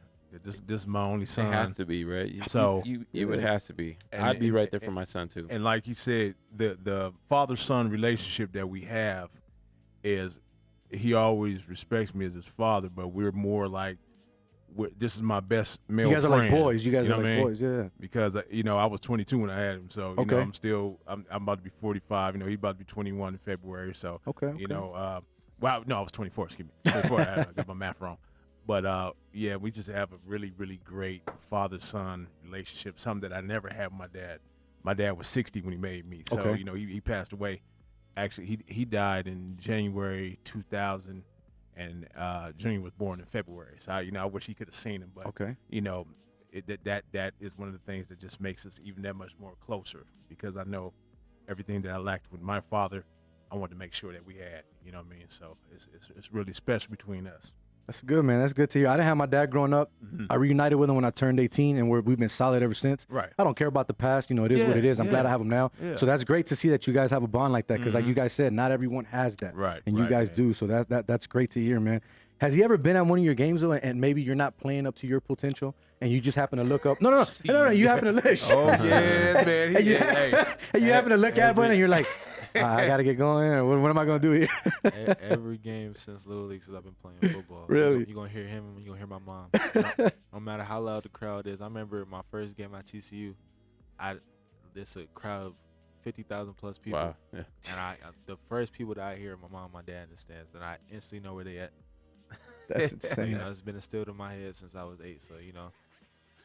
This is my only son. It has to be, right? It would have to be. And- I'd be and- right there for my son too. And like you said, the father-son relationship that we have is he always respects me as his father, but we're more like this is my best male You guys are friend. like boys. You guys know are what I like mean? boys. Yeah. Because I was 22 when I had him, so Okay. I'm about to be 45. You know, he's about to be 21 in February, so Okay. you know, I was 24. Excuse me, 24. I got my math wrong. But yeah, we just have a really, really great father-son relationship. Something that I never had with my dad. My dad was 60 when he made me, so Okay. you know he passed away. Actually, he died in January 2000, and Junior was born in February. So I wish he could have seen him, but Okay. you know, that is one of the things that just makes us even that much more closer, because I know everything that I lacked with my father, I wanted to make sure that we had. You know what I mean? So it's really special between us. That's good, man. That's good to hear. I didn't have my dad growing up. I reunited with him when I turned 18, and we've been solid ever since. Right. I don't care about the past. You know, it is what it is. I'm glad I have him now. Yeah. So that's great to see that you guys have a bond like that, because like you guys said, not everyone has that. Right, And you right, guys man. do. So that's great to hear, man. Has he ever been at one of your games though, and maybe you're not playing up to your potential, and you just happen to look up? No. You happen to look. Oh yeah, man. And you happen to look at one, and you're like, I gotta get going. Or what am I gonna do here? Every game since Little League, since I've been playing football. Really? You're going to hear him and you're going to hear my mom. No matter how loud the crowd is. I remember my first game at TCU, there's a crowd of 50,000 plus people. Wow. Yeah. And the first people that I hear are my mom and my dad in the stands, and I instantly know where they at. That's So, insane. it's been instilled in my head since I was 8. So,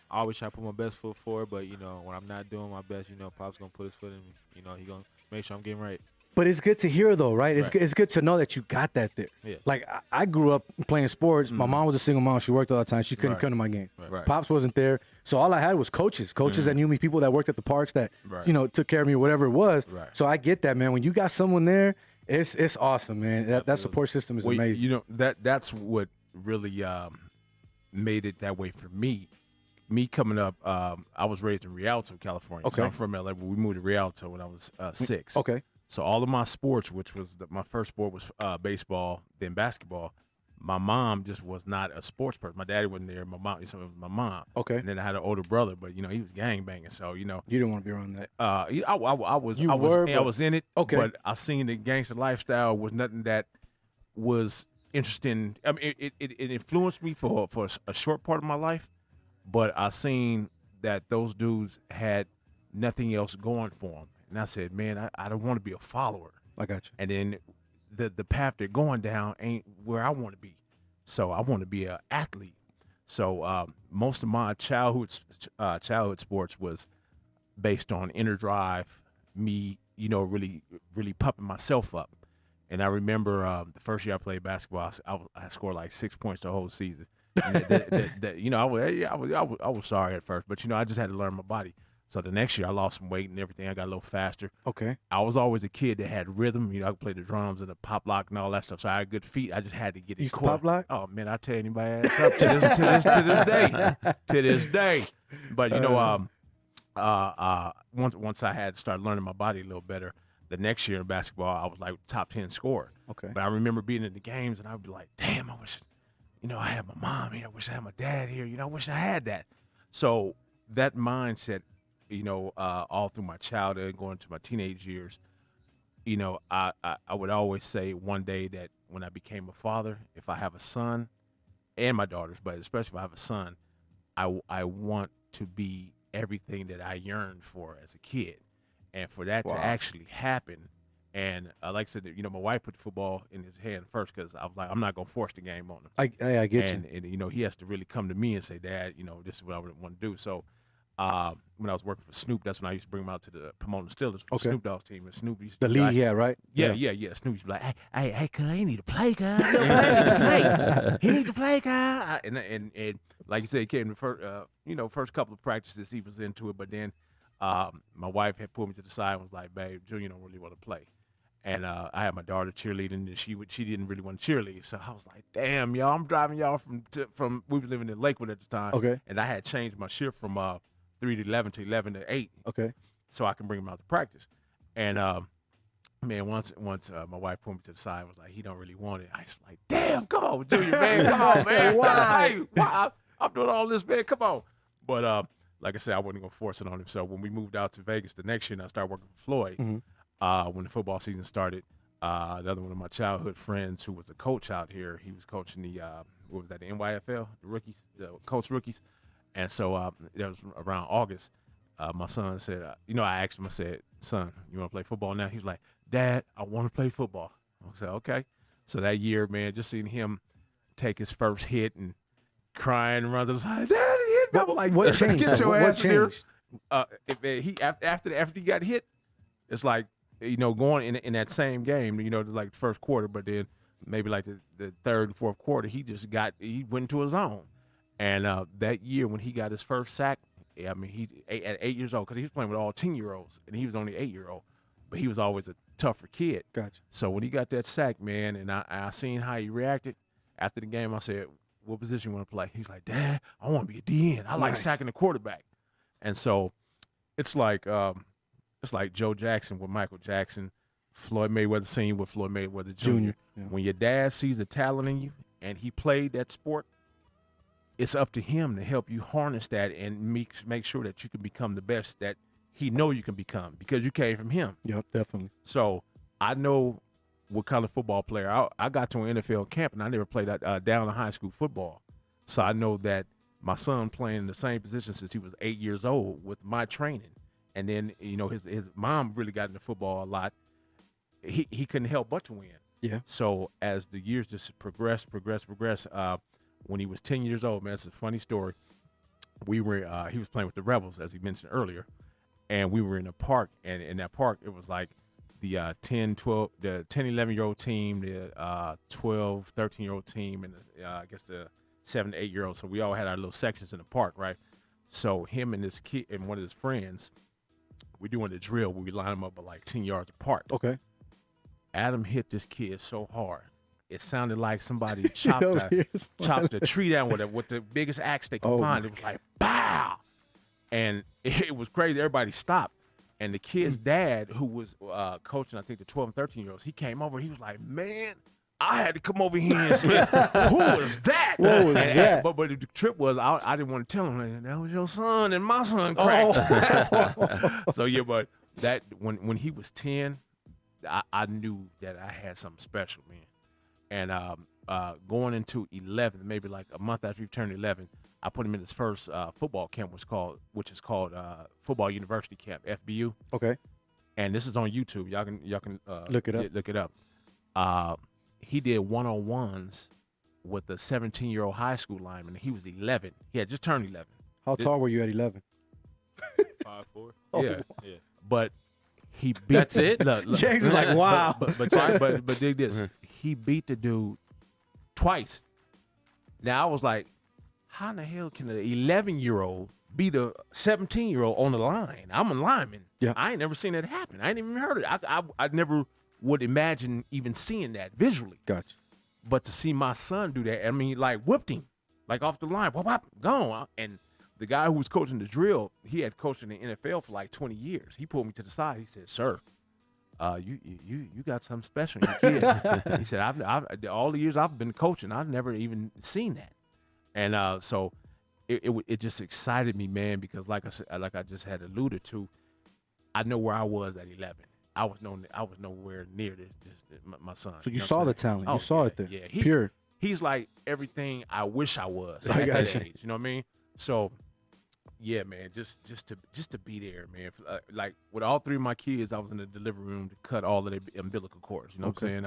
I always try to put my best foot forward, but, when I'm not doing my best, Pop's going to put his foot in me. He going to make sure I'm getting right. But it's good to hear though, right? It's Right. good. It's good to know that you got that there. Yeah. Like I grew up playing sports. My mom was a single mom. She worked all the time. She couldn't Right. come to my games. Right. Pops wasn't there, so all I had was coaches that knew me, people that worked at the parks that Right. took care of me or whatever it was. Right. So I get that, man. When you got someone there, it's awesome, man. That support system is Well, amazing. That's what really made it that way for me. Me coming up, I was raised in Rialto, California. Okay. So I'm from LA, but we moved to Rialto when I was 6. Okay. So all of my sports, which was my first sport was baseball, then basketball. My mom just was not a sports person. My daddy wasn't there. My mom, so it was my mom. Okay. And then I had an older brother, but he was gang banging. So You didn't want to be around that. I was You I was were, I but- was in it. Okay. But I seen the gangster lifestyle was nothing that was interesting. I mean, it influenced me for a short part of my life, but I seen that those dudes had nothing else going for them, and I said, man, I don't want to be a follower. I got you. And then the path they're going down ain't where I want to be, so I want to be an athlete. So most of my childhood sports was based on inner drive, me, really, really pumping myself up. And I remember the first year I played basketball, I scored like 6 points the whole season. And I was sorry at first, but I just had to learn my body. So the next year I lost some weight and everything. I got a little faster. Okay. I was always a kid that had rhythm. I could play the drums and the pop lock and all that stuff. So I had good feet. I just had to get it. You used to pop lock? Oh man, I tell anybody ass up to this day. To this day. But once I had started learning my body a little better, the next year in basketball I was like top 10 scorer. Okay. But I remember being in the games and I'd be like, damn, I wish I had my mom here. I wish I had my dad here. I wish I had that. So that mindset, all through my childhood, going into my teenage years, I would always say one day that when I became a father, if I have a son and my daughters, but especially if I have a son, I want to be everything that I yearned for as a kid, and for that to actually happen. And like I said, my wife put the football in his hand first because I was like, I'm not gonna force the game on him. I get you. And he has to really come to me and say, Dad, this is what I want to do. So when I was working for Snoop, that's when I used to bring him out to the promoting the Steelers for the Snoop Dogg's team. And Snoop used to the league, right? Yeah. Snoop used to be like, hey, cuz, he need to play, cuz. He need to play, cuz. And like you said, he came the first couple of practices, he was into it. But then my wife had pulled me to the side and was like, babe, Junior don't really want to play. And I had my daughter cheerleading, and she didn't really want to cheerlead. So I was like, damn, y'all, I'm driving y'all from we were living in Lakewood at the time. Okay. And I had changed my shift from 3 to 11 to 11 to 8. Okay. So I can bring him out to practice. And man, once my wife pulled me to the side and was like, he don't really want it. I was like, damn, come on, Junior, man, come on, man. Why? I'm doing all this, man, come on. But like I said, I wasn't gonna force it on him. So when we moved out to Vegas the next year, and I started working for Floyd. When the football season started, another one of my childhood friends who was a coach out here, he was coaching the the NYFL, the rookies, the coach rookies. And so that was around August. My son said, I asked him, I said, son, you want to play football now? He was like, Dad, I want to play football. I said, okay. So that year, man, just seeing him take his first hit and crying and run to the side, Dad, he hit me. I'm like, what changed? Get your what ass here. changed? After he got hit, it's like, going in that same game, like the first quarter, but then maybe like the third and fourth quarter, he went into his zone. And that year when he got his first sack, I mean, at 8 years old, because he was playing with all 10-year-olds, and he was only 8-year-old, but he was always a tougher kid. Gotcha. So when he got that sack, man, and I seen how he reacted after the game, I said, what position you want to play? He's like, Dad, I want to be a DN. I like sacking the quarterback. And so it's like Joe Jackson with Michael Jackson, Floyd Mayweather Sr. with Floyd Mayweather Jr. Yeah. When your dad sees the talent in you and he played that sport, it's up to him to help you harness that and make sure that you can become the best that he know you can become because you came from him. Yep, definitely. So I know what kind of football player. I got to an NFL camp, and I never played down in high school football. So I know that my son playing in the same position since he was 8 years old with my training. And then, his mom really got into football a lot. He couldn't help but to win. Yeah. So as the years just progressed, when he was 10 years old, man, it's a funny story. He was playing with the Rebels, as he mentioned earlier, and we were in a park, and in that park, it was like the 10, 11-year-old team, the 12, 13-year-old team, and I guess the 7 to 8-year-old. So we all had our little sections in the park, right? So him and this kid and one of his friends, we're doing the drill where we line them up at like 10 yards apart. Okay. Adam hit this kid so hard. It sounded like somebody chopped a tree down with the biggest axe they could find. It was like, pow! And it was crazy. Everybody stopped. And the kid's dad, who was coaching, I think, the 12 and 13-year-olds, he came over. He was like, man, I had to come over here and say, who was that? What was that? But the trip was, I didn't want to tell him, that was your son and my son cracked. So, yeah, but that when he was 10, I knew that I had something special, man. And going into 11, maybe like a month after he turned 11, I put him in his first football camp, which is called Football University Camp, FBU. Okay. And this is on YouTube. Y'all can look it up. Look it up. He did one-on-ones with a 17-year-old high school lineman. He was 11. He had just turned 11. How tall were you at 11? 5'4". Yeah. But he beat. That's it? Look, James is like, wow. But dig this. He beat the dude twice. Now I was like, how in the hell can an 11-year-old beat a 17-year-old on the line? I'm a lineman. Yeah. I ain't never seen that happen. I ain't even heard it. I never would imagine even seeing that visually. Gotcha. But to see my son do that, I mean, like whipped him, like off the line, whop, gone. And the guy who was coaching the drill, he had coached in the NFL for like 20 years. He pulled me to the side. He said, "Sir, you got something special in your kid." He said, "I've all the years I've been coaching, I've never even seen that." And so it just excited me, man, because like I just had alluded to, I know where I was at 11. I was nowhere near my son. So you saw the talent. Oh, you saw yeah, it there. Yeah, Pure. He's like everything I wish I was I at got that you. age. You know what I mean? So, yeah, man, just to be there, man. Like with all three of my kids, I was in the delivery room to cut all of their umbilical cords. You know what I'm saying?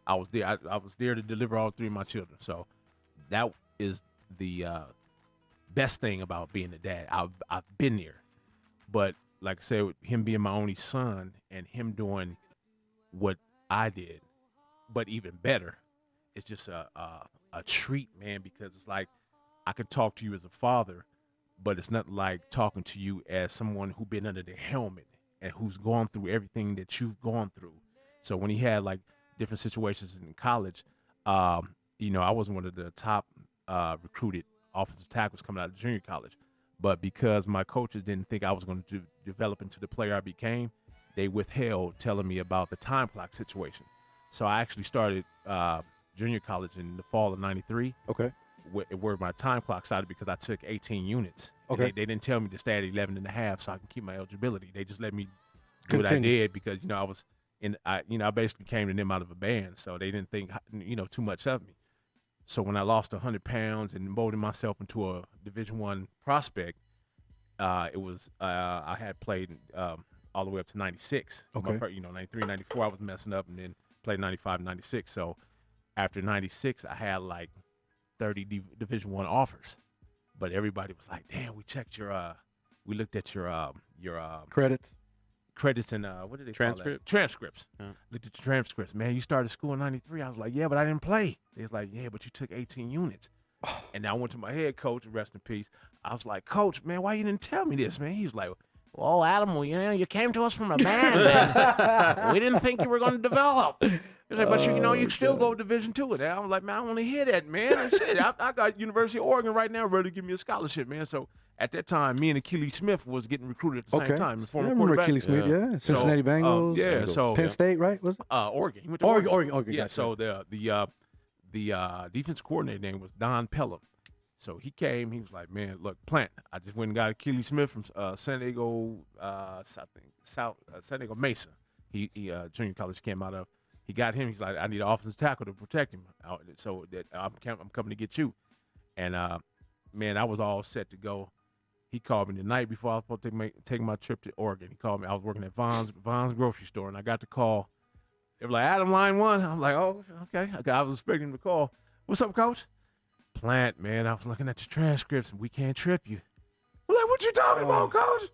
I was there. I was there to deliver all three of my children. So that is the best thing about being a dad. I've been there, but like I said, with him being my only son and him doing what I did, but even better, it's just a treat, man, because it's like I could talk to you as a father, but it's not like talking to you as someone who's been under the helmet and who's gone through everything that you've gone through. So when he had like different situations in college, you know, I wasn't one of the top recruited offensive tackles coming out of junior college, but because my coaches didn't think I was going to develop into the player I became, they withheld telling me about the time clock situation. So I actually started junior college in the fall of '93. Okay. Where my time clock started because I took 18 units. Okay. They didn't tell me to stay at 11 and a half so I can keep my eligibility. They just let me do what I Continue. did because, you know, I was I basically came to them out of a band. So they didn't think, you know, too much of me. So when I lost 100 pounds and molded myself into a Division I prospect, it was, I had played all the way up to 96. Okay. You know, 93, 94, I was messing up and then played 95 and 96. So after 96, I had like 30 Division I offers, but everybody was like, "Damn, we checked we looked at your Credits. and what did they Transcript? call that? Transcripts. Yeah. Looked at your transcripts, man. You started school in '93." I was like, "Yeah, but I didn't play." They was like, "Yeah, but you took 18 units." And I went to my head coach, rest in peace. I was like, "Coach, man, why you didn't tell me this, man?" He was like, "Well, Adam, well, you know, you came to us from a band, man. We didn't think you were going to develop." He's like, "But you know, you still go Division II." And I was like, "Man, I want to hear that, man." And shit, I got University of Oregon right now ready to give me a scholarship, man. So at that time, me and Achilles Smith was getting recruited at the same time. Yeah, Former I remember quarterback. Achilles Smith, yeah. Cincinnati Bengals. Yeah, Bengals. so Penn State, right? Was it? Oregon. He went to Oregon. Yeah, Gotcha. so the defense coordinator name was Don Pelham. So he came. He was like, "Man, look, Plant. I just went and got Achilles Smith from San Diego, San Diego Mesa. He junior college came out of. He got him. He's like, I need an offensive tackle to protect him. So that I'm coming to get you." And man, I was all set to go. He called me the night before I was supposed to take my trip to Oregon. He called me. I was working at Vaughn's grocery store, and I got the call. They were like, "Adam, line 1." I'm like, "Oh, okay." I was expecting the call. "What's up, coach?" "Plant, man, I was looking at your transcripts, and we can't trip you." I'm like, "What you talking about, coach?"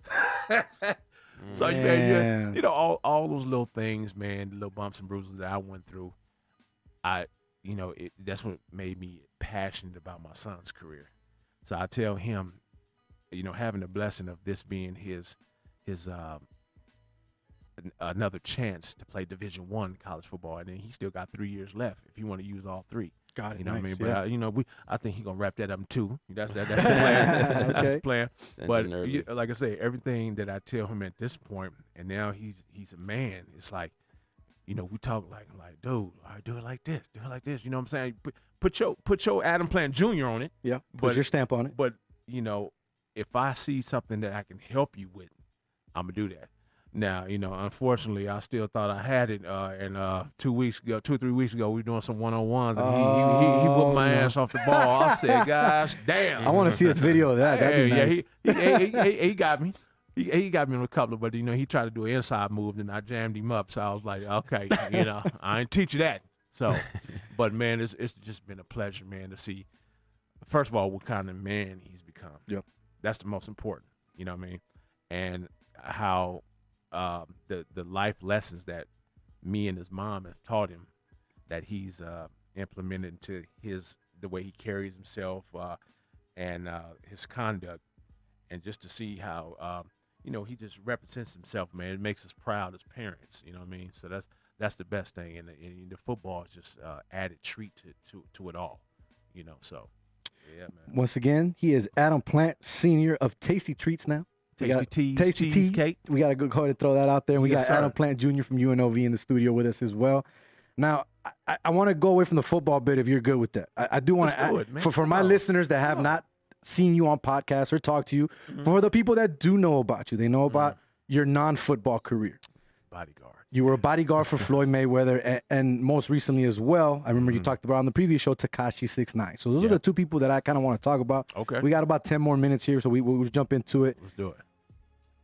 So, man, you know, all those little things, man, the little bumps and bruises that I went through, that's what made me passionate about my son's career. So I tell him, you know, having the blessing of this being his another chance to play Division I college football, and then he still got 3 years left if you want to use all three. Got it. You know Nice. what I mean? But I think he's gonna wrap that up too. That's the plan. That's the plan. But like I say, everything that I tell him at this point, and now he's a man. It's like, you know, we talk like, dude, all right, do it like this. You know what I'm saying? Put your Adam Plant Jr. on it. Yeah. Put your stamp on it. But you know, if I see something that I can help you with, I'm gonna do that. Now, you know, unfortunately, I still thought I had it. And 2 or 3 weeks ago, we were doing some one-on-ones, and he whooped my ass off the ball. I said, "Gosh, damn!" I want to see a video of that. That'd be nice. Yeah, he got me. He got me in a couple, but you know, he tried to do an inside move, and I jammed him up. So I was like, "Okay, you know, I ain't teach you that." So, but man, it's just been a pleasure, man, to see. First of all, what kind of man he's become. Yep. That's the most important. You know what I mean? And how. The life lessons that me and his mom have taught him that he's implemented into the way he carries himself and his conduct, and just to see how you know, he just represents himself, man. It makes us proud as parents. You know what I mean? So that's the best thing, and the football is just added treat to it all. You know, so yeah, man. Once again, he is Adam Plant, senior of Tasty Treats now. Tasty Teas. Cheesecake. We got to go ahead and throw that out there. And we Yes, got sir. Adam Plant Jr. from UNLV in the studio with us as well. Now, I want to go away from the football bit if you're good with that. I do want Let's do to, it, man. for my listeners that have not seen you on podcasts or talked to you, for the people that do know about you, they know about your non-football career. Bodyguard. You were a bodyguard for Floyd Mayweather, and most recently as well, I remember you talked about on the previous show, Tekashi69. So those are the two people that I kind of want to talk about. Okay. We got about 10 more minutes here, so we'll jump into it. Let's do it.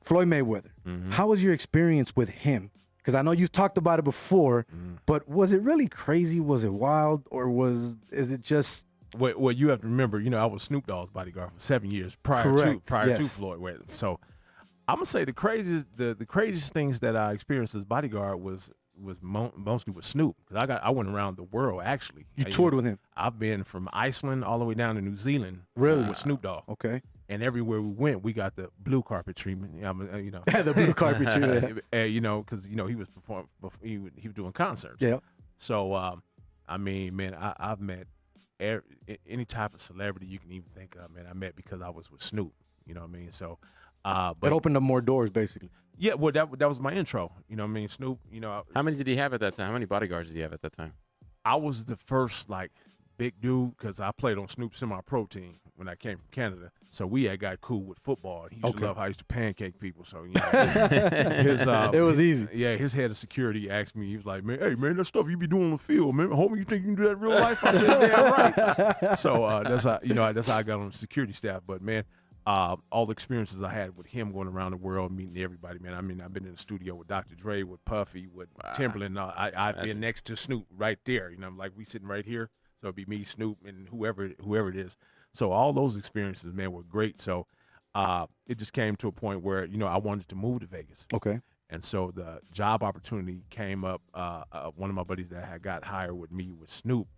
Floyd Mayweather, how was your experience with him? Because I know you've talked about it before, but was it really crazy? Was it wild? Or is it just... Well, you have to remember, I was Snoop Dogg's bodyguard for 7 years prior to Floyd Mayweather. So I'm gonna say the craziest things that I experienced as bodyguard was mostly with Snoop, because I went around the world actually. You toured with him? I've been from Iceland all the way down to New Zealand. Really? With Snoop Dogg. Okay. And everywhere we went, we got the blue carpet treatment. The blue carpet treatment. Because he was performing, he was doing concerts. Yeah. So I mean, man, I've met any type of celebrity you can even think of, man. I met because I was with Snoop. You know what I mean? So, but it opened up more doors, basically. Yeah. Well, that was my intro. You know what I mean? Snoop. How many did he have at that time? How many bodyguards did he have at that time? I was the first big dude because I played on Snoop's semi-pro team when I came from Canada. So we had got cool with football. He used to love how I used to pancake people. So it was easy. Yeah, his head of security asked me. He was like, "Man, hey man, that stuff you be doing on the field, man. Homie, you think you can do that in real life?" I said, "Yeah, right." So that's how I got on the security staff. But man, all the experiences I had with him going around the world, meeting everybody, man. I mean, I've been in the studio with Dr. Dre, with Puffy, with Timberland. I've been next to Snoop right there. We sitting right here. So it'd be me, Snoop, and whoever it is. So all those experiences, man, were great. So it just came to a point where, I wanted to move to Vegas. Okay. And so the job opportunity came up. One of my buddies that had got hired with me with Snoop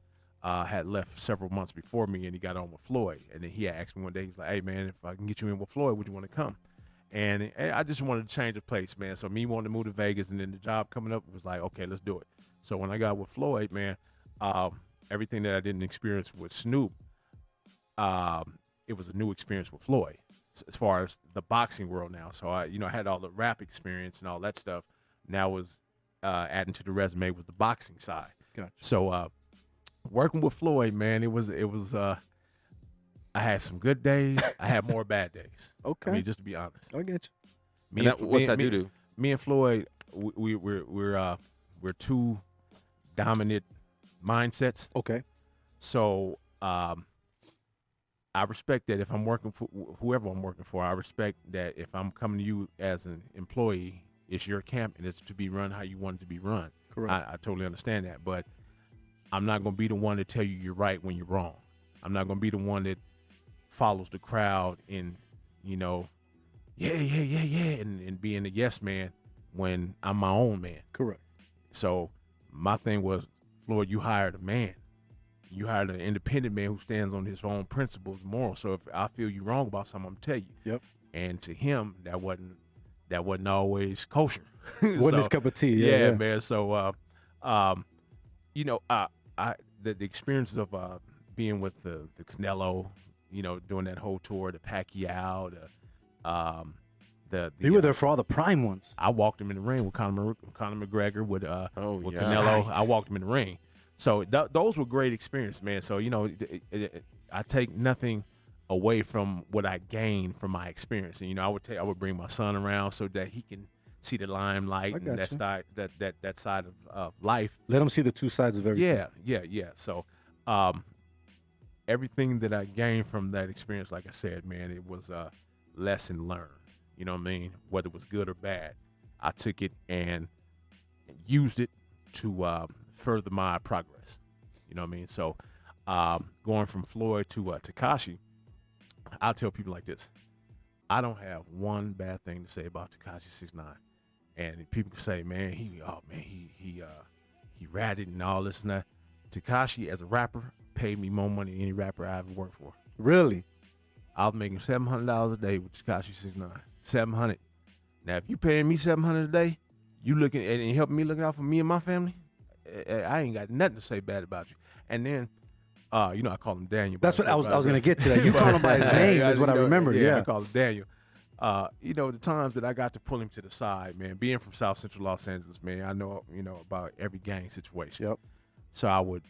had left several months before me, and he got on with Floyd. And then he asked me one day, he's like, "Hey, man, if I can get you in with Floyd, would you want to come?" And I just wanted to change the place, man. So me wanting to move to Vegas, and then the job coming up was like, okay, let's do it. So when I got with Floyd, man, everything that I didn't experience with Snoop, it was a new experience with Floyd as far as the boxing world now. So I had all the rap experience and all that stuff. Now was adding to the resume was the boxing side. Gotcha. So working with Floyd, man, it was I had some good days. I had more bad days. Okay. I mean, just to be honest. I get you. What's that do? Me and Floyd, we're two dominant mindsets. Okay. So I respect that if I'm working for whoever I'm working for, I respect that if I'm coming to you as an employee, it's your camp and it's to be run how you want it to be run. Correct. I totally understand that, but I'm not going to be the one to tell you you're right when you're wrong. I'm not going to be the one that follows the crowd and, yeah, and being a yes man when I'm my own man. Correct. So my thing was, Floyd, you hired a man. You hired an independent man who stands on his own principles, morals. So if I feel you wrong about something, I'm gonna tell you. Yep. And to him, that wasn't always kosher. Wasn't his cup of tea. Yeah, man. So, the experiences of being with the Canelo, doing that whole tour, the Pacquiao, you were there for all the prime ones. I walked him in the ring with Conor McGregor, with Canelo. Nice. I walked him in the ring. So those were great experiences, man. So I take nothing away from what I gained from my experience. And I would bring my son around so that he can see the limelight and that side of life. Let him see the two sides of everything. Yeah. So everything that I gained from that experience, like I said, man, it was a lesson learned. You know what I mean? Whether it was good or bad, I took it and used it to further my progress. You know what I mean? So going from Floyd to Tekashi, I'll tell people like this. I don't have one bad thing to say about Tekashi69. And people can say, man, he ratted and all this and that. Tekashi, as a rapper, paid me more money than any rapper I ever worked for. Really? I was making $700 a day with Tekashi69. $700. Now, if you paying me $700 a day, you looking at and helping me looking out for me and my family, I ain't got nothing to say bad about you. And then, I call him Daniel. That's what I was going to get to. That you call him by his name is what I remember. Yeah, I call him Daniel. The times that I got to pull him to the side, man. Being from South Central Los Angeles, man, I know about every gang situation. Yep. So I would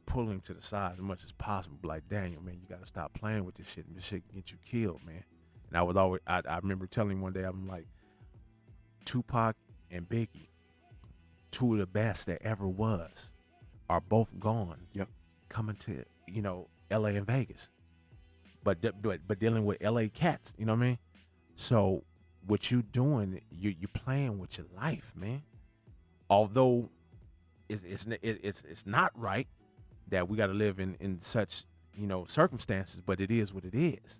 pull him to the side as much as possible. Like, Daniel, man, you got to stop playing with this shit. And this shit can get you killed, man. And I remember telling him one day, I'm like, Tupac and Biggie two of the best there ever was are both gone. Yep. Coming to, LA and Vegas. But dealing with LA cats, you know what I mean? So what you doing, you playing with your life, man. Although it's not right that we got to live in such, circumstances, but it is what it is.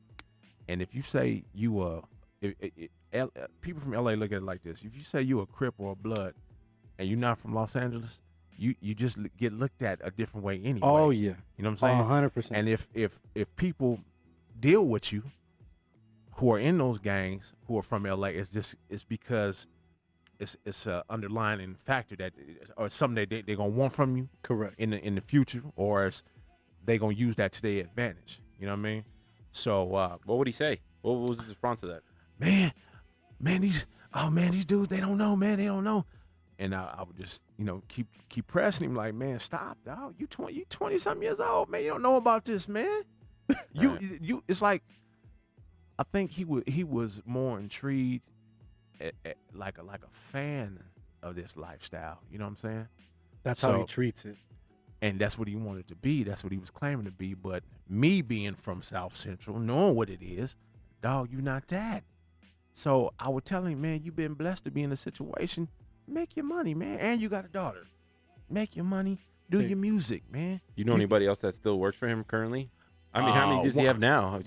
And if you say you people from LA look at it like this. If you say you a Crip or a Blood and you're not from Los Angeles, you just get looked at a different way anyway. Oh yeah. You know what I'm saying? 100%. And if people deal with you who are in those gangs who are from LA, it's because it's a underlying factor that or something that they're gonna want from you. Correct. In the future, or is they gonna use that to their advantage. You know what I mean? So What would he say? What was his response to that? man, these dudes, they don't know, man, they don't know. And I would just, keep pressing him like, man, stop, dog. You 20 something years old, man. You don't know about this, man. You it's like, I think he was more intrigued like a fan of this lifestyle. You know what I'm saying? That's how he treats it. And that's what he wanted to be. That's what he was claiming to be. But me being from South Central, knowing what it is, dog, you not that. So I would tell him, man, you've been blessed to be in a situation. Make your money, man. And you got a daughter. Make your money. Do your music, man. You know anybody else that still works for him currently? I mean, how many does he have now?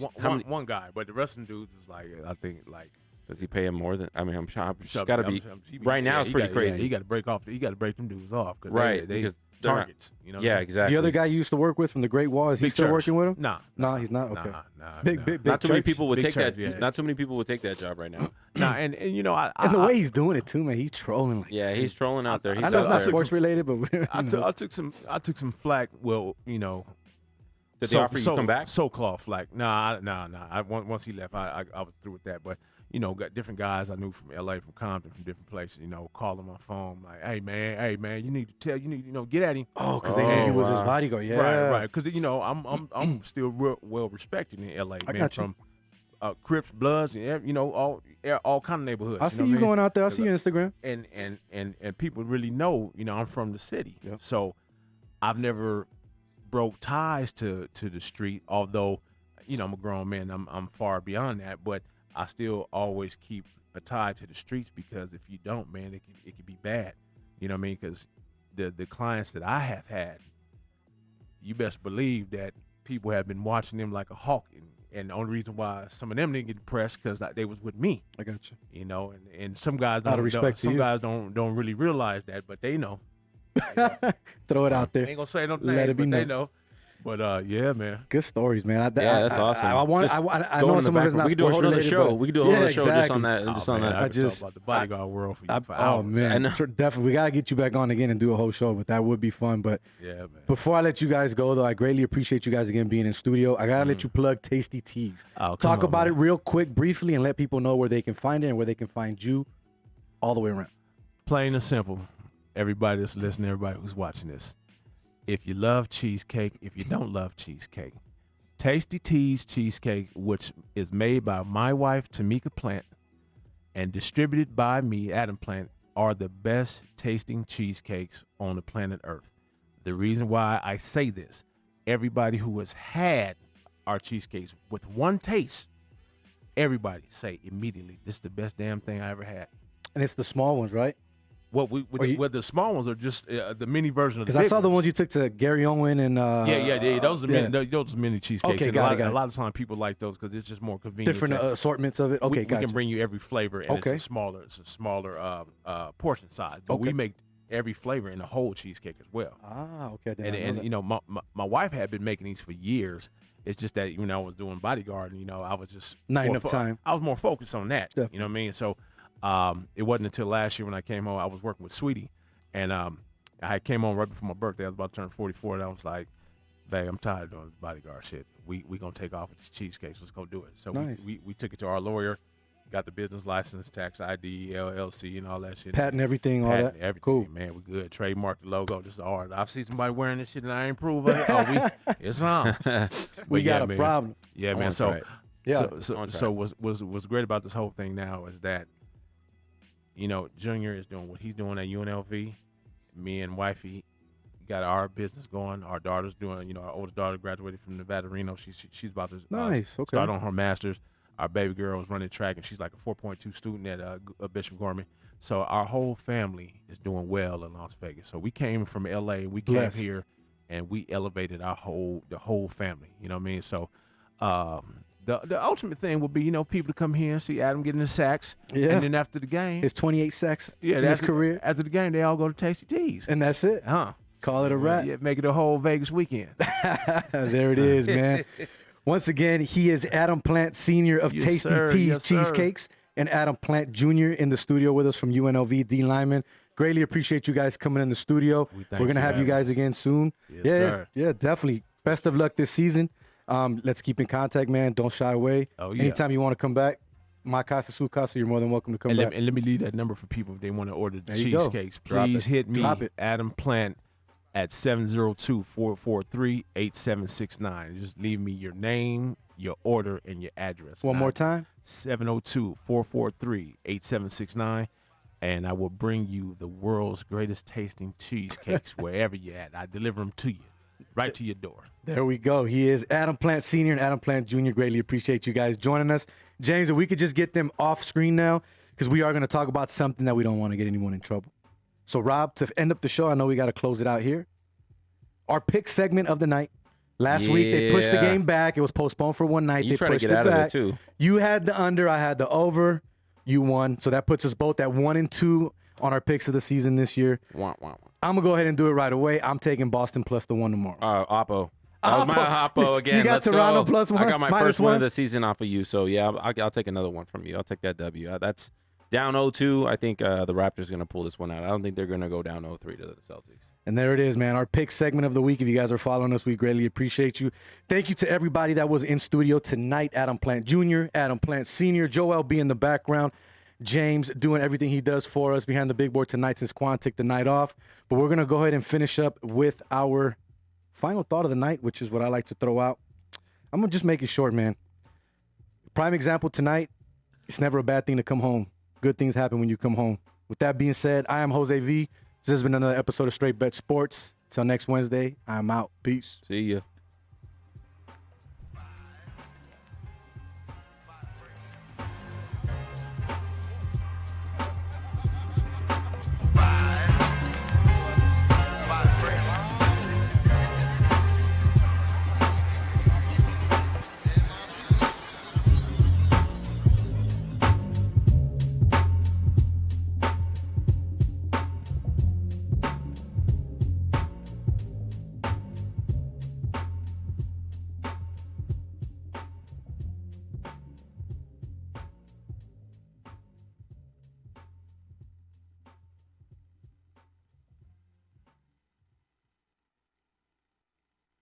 One guy, but the rest of the dudes is like, I think, like. Does he pay him more than? I mean, I'm sure it's got to be. Right now, it's pretty crazy. He got to break off. He got to break them dudes off. Right, because they're targets. Yeah, exactly. The other guy you used to work with from the Great Wall, is he still working with him? Nah, he's not. Okay. Nah. Big Not too many church. people would Big take church, that. yeah. Not too many people would take that job right now. Nah, and And the way he's doing it too, man, he's trolling. Like, Yeah, he's trolling out there. I He's know out it's not there. sports related, but I took some flack. Well, Did they offer you to come back? So-called flack. Nah. Once he left, I was through with that. But got different guys I knew from LA, from Compton, from different places. Calling my phone like, hey man, you need to get at him. oh, because they knew he was his wow. bodyguard. Yeah, Right. Because I'm still real well respected in LA, I man. got you. From Crips, Bloods, and all kind of neighborhoods. I see you going out there. I see you on Instagram. And people really know, I'm from the city. Yep. So I've never broke ties to the street, although, I'm a grown man. I'm far beyond that, but I still always keep a tie to the streets, because if you don't, man, it can be bad. You know what I mean? Because the clients that I have had, you best believe that people have been watching them like a hawk, and the only reason why some of them didn't get pressed because they was with me. I got you. And some guys Out of respect to you. guys don't really realize that, but they know. Throw it out They there. ain't gonna say no Let names, it be but they known. know. But yeah, man. Good stories, man. That's awesome. I want. Just I go know in the some of it's background. not We could do a sports whole other related, show. but- We could do a whole other show just exactly. on that. Just on Man, that. I could just- talk about the bodyguard world for you for Oh hours. man, And- definitely. We gotta get you back on again and do a whole show, but that would be fun. But Yeah, man. before I let you guys go, though, I greatly appreciate you guys again being in studio. I gotta let you plug Tasty Teas. Oh, come Talk on, about man. it real quick, briefly, and let people know where they can find it and where they can find you, all the way around. Plain and simple. Everybody that's listening, everybody who's watching this. If you love cheesecake, if you don't love cheesecake, Tasty Teas Cheesecake, which is made by my wife, Tamika Plant, and distributed by me, Adam Plant, are the best tasting cheesecakes on the planet Earth. The reason why I say this, everybody who has had our cheesecakes with one taste, everybody say immediately, this is the best damn thing I ever had. And it's the small ones, right? Well, the small ones are just the mini version of the Because I big saw the ones you took to Gary Owen and yeah. Those are those are mini cheesecakes. Okay, And got it. a lot of times people like those because it's just more convenient. different assortments of it. Okay, we gotcha. can bring you every flavor, and Okay. it's a smaller portion size. But we Okay. make every flavor in a whole cheesecake as well. Ah, okay. I did And not know that. my wife had been making these for years. It's just that I was doing bodyguard, and I was just Not more enough time. I was more focused on that. Definitely. You know what I mean? So it wasn't until last year when I came home. I was working with Sweetie, and I came home right before my birthday. I was about to turn 44, and I was like, "Babe, I'm tired of doing this bodyguard shit. We gonna take off with these cheesecakes. Let's go do it." So Nice. we took it to our lawyer, got the business license, tax ID, LLC, and all that shit. Patent everything, all Patent that. everything, Cool. man. We good. Trademark the logo. This is ours. I've seen somebody wearing this shit and I ain't prove of it. Oh, it's on. We But got yeah, a man. problem. Yeah, I man. wanna So, try it. Yeah. so what's great about this whole thing now is that, Junior is doing what he's doing at UNLV, me and wifey got our business going. Our daughter's doing, our oldest daughter graduated from Nevada Reno. She's about to start on her master's. Our baby girl is running track, and she's like a 4.2 student at Bishop Gorman. So our whole family is doing well in Las Vegas. So we came from LA, and we came here, and we elevated the whole family. You know what I mean? So the ultimate thing would be, people to come here and see Adam getting the sacks, and then after the game, his 28 sacks in his career. After the game, they all go to Tasty T's, and that's it. Call it a wrap. Yeah, make it a whole Vegas weekend. There it is, man. Once again, he is Adam Plant Sr. of Tasty T's Cheesecakes, and Adam Plant Jr. in the studio with us from UNLV D-Lineman. Greatly appreciate you guys coming in the studio. We're going to have you guys again soon. Yes, sir. Yeah, definitely. Best of luck this season. Let's keep in contact, man. Don't shy away. Oh, yeah. Anytime you want to come back, my casa, su casa, you're more than welcome to come back. And let me leave that number for people if they want to order the cheesecakes. Please hit me, Adam Plant, at 702-443-8769. Just leave me your name, your order, and your address. One more time? 702-443-8769. And I will bring you the world's greatest tasting cheesecakes wherever you're at. I deliver them to you, right to your door. There we go. He is Adam Plant Sr. and Adam Plant Jr. Greatly appreciate you guys joining us. James, if we could just get them off screen now, because we are going to talk about something that we don't want to get anyone in trouble. So, Rob, to end up the show, I know we got to close it out here. Our pick segment of the night. Last week, they pushed the game back. It was postponed for one night. You tried to get out of it, too. You had the under. I had the over. You won. So that puts us both at 1-2 on our picks of the season this year. I'm going to go ahead and do it right away. I'm taking Boston plus the 1 tomorrow. Oppo. That was my Oppo again. You got Let's Toronto go. plus 1? I got my minus first one one of the season off of you. So, yeah, I'll take another one from you. I'll take that W. That's down 0-2. I think the Raptors are going to pull this one out. I don't think they're going to go down 0-3 to the Celtics. And there it is, man. Our pick segment of the week. If you guys are following us, we greatly appreciate you. Thank you to everybody that was in studio tonight. Adam Plant Jr., Adam Plant Sr., Joel B in the background, James doing everything he does for us behind the big board tonight since Quan took the night off. But we're going to go ahead and finish up with our final thought of the night, which is what I like to throw out. I'm going to just make it short, man. Prime example tonight, it's never a bad thing to come home. Good things happen when you come home. With that being said, I am Jose V. This has been another episode of Straight Bet Sports. Until next Wednesday, I'm out. Peace. See ya.